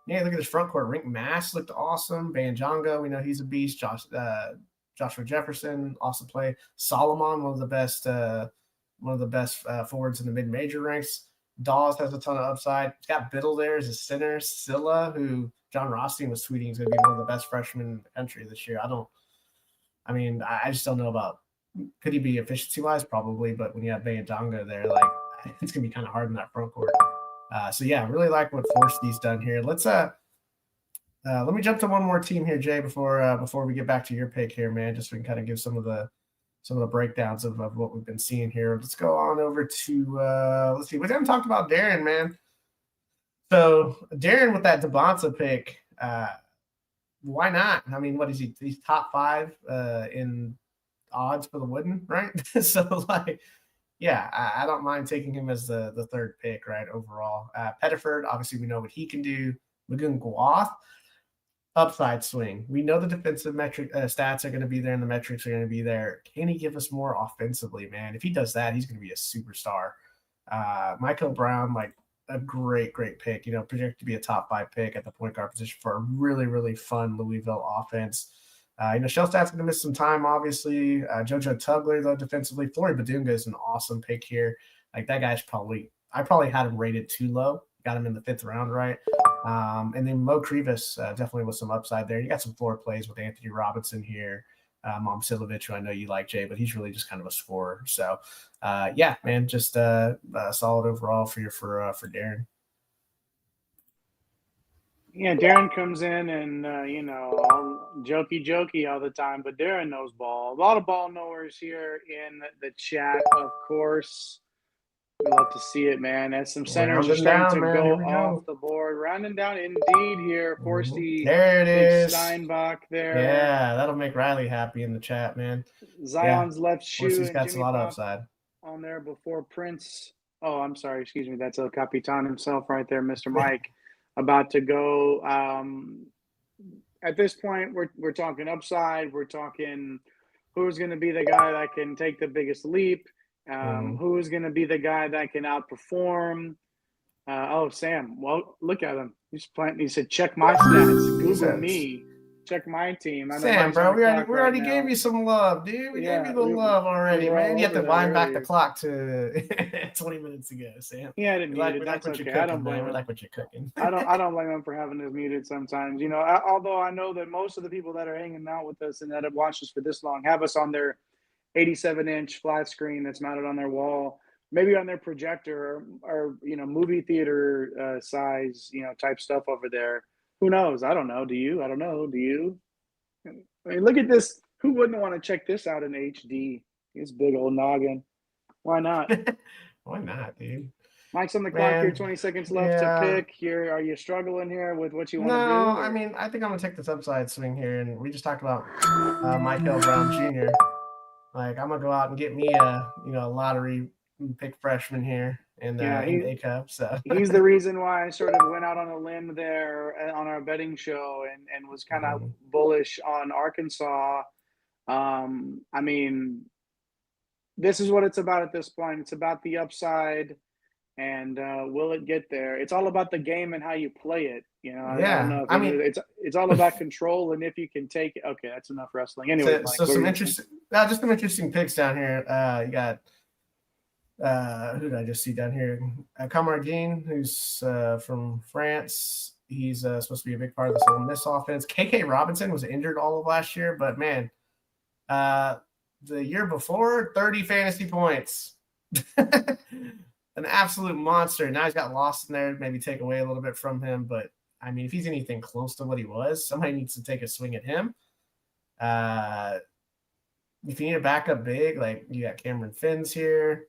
Yeah, look at this front court. Rink Mass looked awesome. Banjongo, we know he's a beast. Joshua Jefferson, awesome play. Solomon, one of the best forwards in the mid-major ranks. Dawes has a ton of upside. He's got Biddle there as a center. Silla, who John Rothstein was tweeting is going to be one of the best freshmen in the country this year. I just don't know about, could he be efficiency-wise? Probably, but when you have Banjongo there, like, it's going to be kind of hard in that front court. I really like what Forsey's done here. Let's let me jump to one more team here, Jay, before we get back to your pick here, man, just so we can kind of give some of the breakdowns of what we've been seeing here. Let's go on over to let's see. We haven't talked about Darren, man. So Darren with that Devonta pick, why not? I mean, what is he? He's top 5 in odds for the Wooden, right? So like, yeah, I don't mind taking him as the third pick, right? Overall, Pettiford, obviously we know what he can do. Magoon Guath, upside swing. We know the defensive metric stats are going to be there and the metrics are going to be there. Can he give us more offensively, man? If he does that, he's going to be a superstar. Michael Brown, like a great pick, projected to be a top 5 pick at the point guard position for a really, really fun Louisville offense. Shellstat's going to miss some time, obviously. JoJo Tugler, though, defensively. Flory Badunga is an awesome pick here. Like, that guy's I probably had him rated too low. Got him in the 5th round, right? And then Mo Krivas definitely with some upside there. You got some floor plays with Anthony Robinson here. Momcilovic, who I know you like, Jay, but he's really just kind of a scorer. So, yeah, man, just solid overall for Darren. Yeah, Darren comes in and, jokey all the time, but Darren knows ball. A lot of ball knowers here in the chat, of course. We love to see it, man. As some centers are starting to go off the board. Rounding down indeed here. Forsey. There it is. Steinbach there. Yeah, that'll make Riley happy in the chat, man. Zion's left shoe. Forsey's got a lot of upside on there before Prince. Oh, I'm sorry. Excuse me. That's El Capitan himself right there, Mr. Mike. About to go. At this point, we're talking upside. We're talking who's going to be the guy that can take the biggest leap. Who's going to be the guy that can outperform? Sam. Well, look at him. He said, check my stats. Google me. check my team. I know Sam, Mike's on bro, the we clock right already now. gave you some love, dude. We gave Yeah, you the love we already, were man. all You have over to that wind back the earlier. clock to 20 minutes ago, Sam. He had it We like muted. That's what you're okay. I cooking, don't man. blame We him. like what you're cooking. I don't blame him for having this muted sometimes. You know, although I know that most of the people that are hanging out with us and that have watched us for this long have us on their 87-inch flat screen that's mounted on their wall, maybe on their projector or you know movie theater size type stuff over there. Who knows? I don't know. Do you? I don't know. Do you? I mean, look at this. Who wouldn't want to check this out in HD? This big old noggin. Why not? Why not, dude? Mike's on the clock here. Man, 20 seconds left to yeah. pick. Here, are you struggling here with what you want to No, do? I mean, I think I'm gonna take this upside swing here, and we just talked about Michael Brown Jr. Like, I'm gonna go out and get me a lottery pick freshman here in Yeah, in A Cup. So he's the reason why I sort of went out on a limb there on our betting show and was kind of bullish on Arkansas. I mean, this is what it's about at this point. It's about the upside, and will it get there? It's all about the game and how you play it. You know, I don't yeah, know if I you knew mean, it's all about control and if you can take it. Okay, that's enough wrestling. Anyways, Mike, so some interesting, just some interesting picks down here. You got who did I just see down here? Kamardine, who's from France. He's supposed to be a big part of this Ole Miss offense. KK Robinson was injured all of last year, but man, the year before, 30 fantasy points. An absolute monster. Now he's got lost in there, maybe take away a little bit from him. But, I mean, if he's anything close to what he was, somebody needs to take a swing at him. If you need a backup big, like you got Cameron Finns here.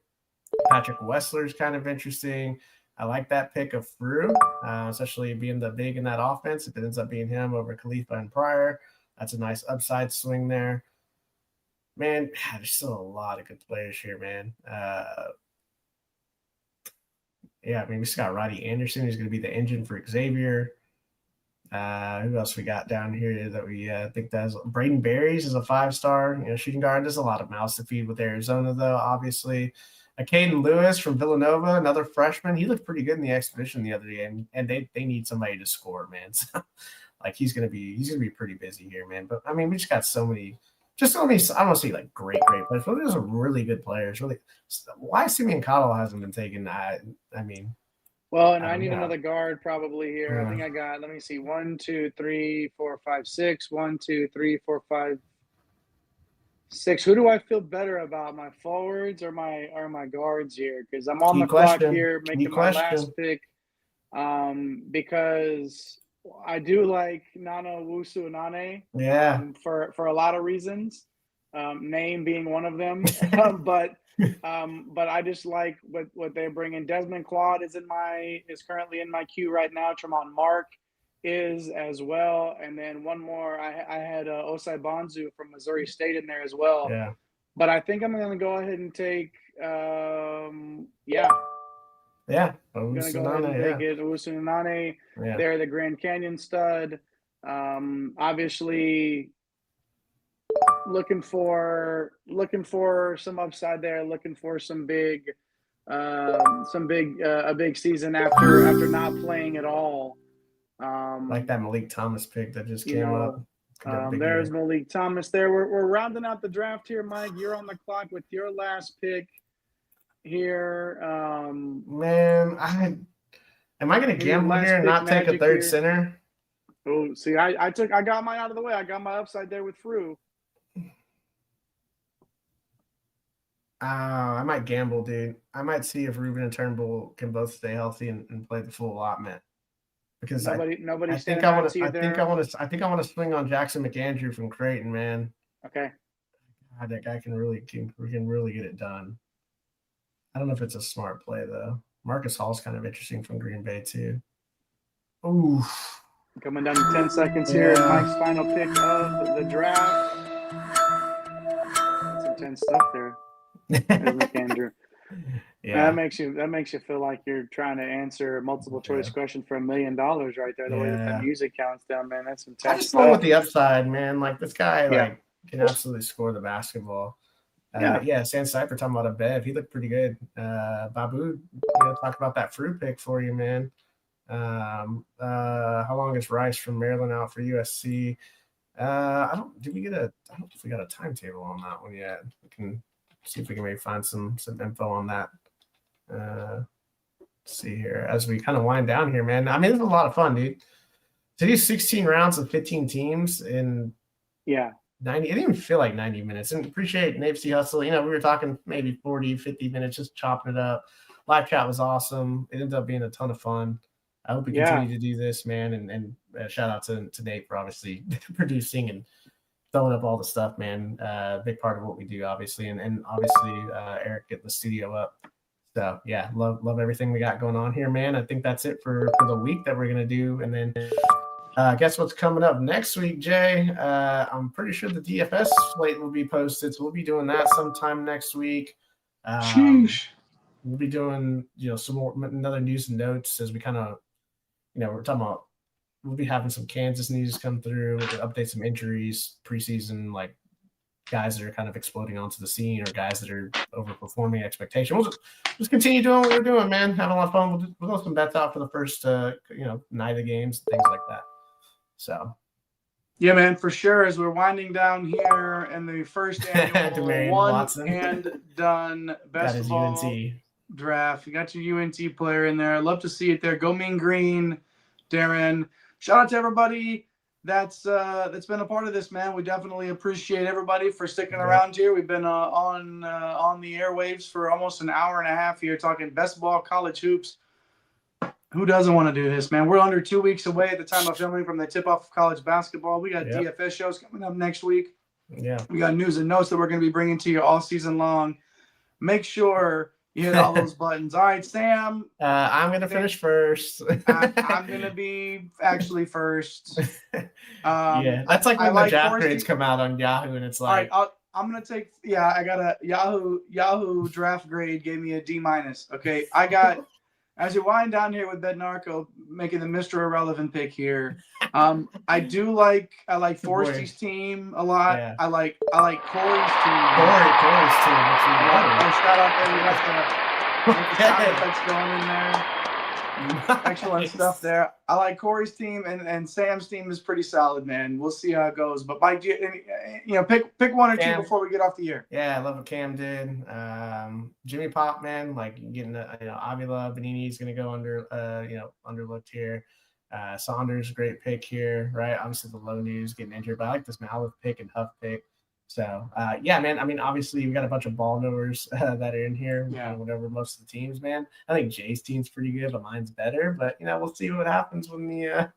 Patrick Wessler's kind of interesting. I like that pick of Frew, especially being the big in that offense. If it ends up being him over Khalifa and Pryor, that's a nice upside swing there. Man, there's still a lot of good players here, man. Yeah, I mean, we just got Roddy Anderson, who's going to be the engine for Xavier. Who else we got down here that we think that's Braden Berries is a 5-star, shooting guard. There's a lot of mouths to feed with Arizona, though, obviously. Caden Lewis from Villanova, another freshman. He looked pretty good in the exhibition the other day, and they need somebody to score, man. So, like, he's gonna be pretty busy here, man. But I mean, we just got so many. I don't want to say like great players, but there's some really good players. Really, why Simeon Cottle hasn't been taken? I mean, well, and I need another guard probably here. I think I got. Let me see. 1, 2, 3, 4, 5, 6. 1, 2, 3, 4, 5, 6. Who do I feel better about, my forwards or my guards here? Because I'm on the clock here, making my last pick. Because I do like Nana Owusu-Anane. Yeah. For a lot of reasons, name being one of them. But I just like what they bring in. Desmond Claude is currently in my queue right now. Tremont Mark is as well, and then one more. I had Osai Bonzu from Missouri State in there as well. Yeah. But I think I'm going to go ahead and take Yeah, I'm going to go ahead and take it. Owusu-Anane, they're the Grand Canyon stud. Obviously, looking for some upside there. Looking for some big a big season after not playing at all. Like that Malik Thomas pick that just came up. There's Malik Thomas there. We're rounding out the draft here, Mike. You're on the clock with your last pick here. Man, am I going to gamble here and not take a third center? Oh, see, I got mine out of the way. I got my upside there with Frew. I might gamble, dude. I might see if Ruben and Turnbull can both stay healthy and play the full allotment. Because I think I want to swing on Jackson McAndrew from Creighton, man. Okay. God, that guy can really get it done. I don't know if it's a smart play though. Marcus Hall's kind of interesting from Green Bay too. Ooh. Coming down to 10 seconds here. Mike's final pick of the draft. That's intense stuff there. There's McAndrew. Yeah, that makes you feel like you're trying to answer a multiple choice question for $1 million right there. The way that music counts down, man, that's intense. I just go with the upside, man. Like this guy, can absolutely score the basketball. Sam Cypher talking about a Bev. He looked pretty good. Babu, talk about that fruit pick for you, man. How long is Rice from Maryland out for USC? I don't know if we got a timetable on that one yet. We can see if we can maybe find some info on that. Let's see here as we kind of wind down here, man. I mean, it's a lot of fun, dude. To do 16 rounds of 15 teams in 90, it didn't even feel like 90 minutes. And appreciate Nate C. Hustle. We were talking maybe 40, 50 minutes, just chopping it up. Live chat was awesome. It ended up being a ton of fun. I hope we continue to do this, man. And shout out to Nate for obviously producing and throwing up all the stuff, man. Big part of what we do, obviously. And obviously Eric getting the studio up. So yeah, love everything we got going on here, man. I think that's it for the week that we're gonna do. And then guess what's coming up next week, Jay? I'm pretty sure the DFS slate will be posted, so we'll be doing that sometime next week. We'll be doing some more another news and notes as we kind of we're talking about. We'll be having some Kansas news come through, update some injuries, preseason, like guys that are kind of exploding onto the scene or guys that are overperforming expectation. We'll just continue doing what we're doing, man. Having a lot of fun. We'll throw some bets out for the first, night of games, things like that. So. Yeah, man, for sure. As we're winding down here in the first annual one and done best ball draft, you got your UNT player in there. Love to see it there. Go Mean Green, Darren. Shout out to everybody that's been a part of this, man. We definitely appreciate everybody for sticking around here. We've been on the airwaves for almost an hour and a half here talking best ball, college hoops. Who doesn't want to do this, man? We're under 2 weeks away at the time of filming from the tip-off of college basketball. We got DFS shows coming up next week. Yeah. We got news and notes that we're going to be bringing to you all season long. Make sure you hit all those buttons. All right, Sam. I'm going to finish first. I'm going to be actually first. That's like when the draft grades come out on Yahoo, and it's like. All right, I'm going to take – I got a Yahoo draft grade gave me a D-. Okay, I got – as you wind down here with Bednarco making the Mr. Irrelevant pick here, I like Forresty's team a lot. Yeah. I like Corey's team. Corey's team. Shout out there. You got the sound effects going in there. Excellent stuff there. I like Corey's team, and Sam's team is pretty solid, man. We'll see how it goes. But Mike, pick one or two before we get off the air. Yeah, I love what Cam did. Jimmy Pop, man, like getting Avila Benini's gonna go underlooked here. Saunders, great pick here, right? Obviously the low news getting injured, but I like this Malith pick and Huff pick. So yeah, man. I mean, obviously we got a bunch of ball knowers that are in here. Whatever most of the teams, man. I think Jay's team's pretty good, but mine's better. But we'll see what happens when the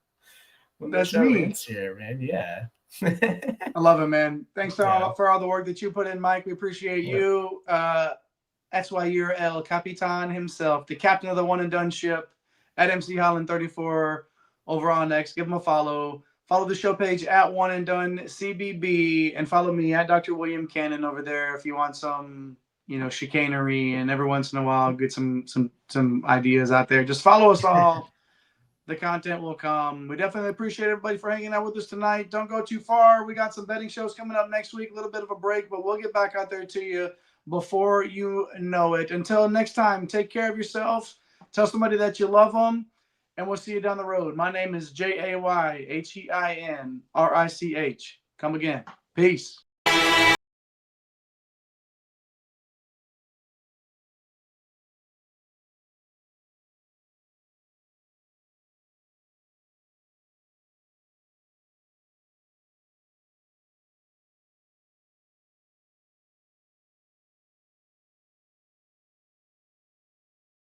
show ends here, man. Yeah. I love it, man. Thanks for all the work that you put in, Mike. We appreciate you. That's why you're El Capitan himself, the captain of the one and done ship at MC Holland 34 over on X. Give him a follow. Follow the show page at One and Done CBB, and follow me at Dr. William Cannon over there if you want some, chicanery, and every once in a while get some ideas out there. Just follow us all. The content will come. We definitely appreciate everybody for hanging out with us tonight. Don't go too far. We got some betting shows coming up next week. A little bit of a break, but we'll get back out there to you before you know it. Until next time, take care of yourselves. Tell somebody that you love them. And we'll see you down the road. My name is Jayheinrich. Come again. Peace.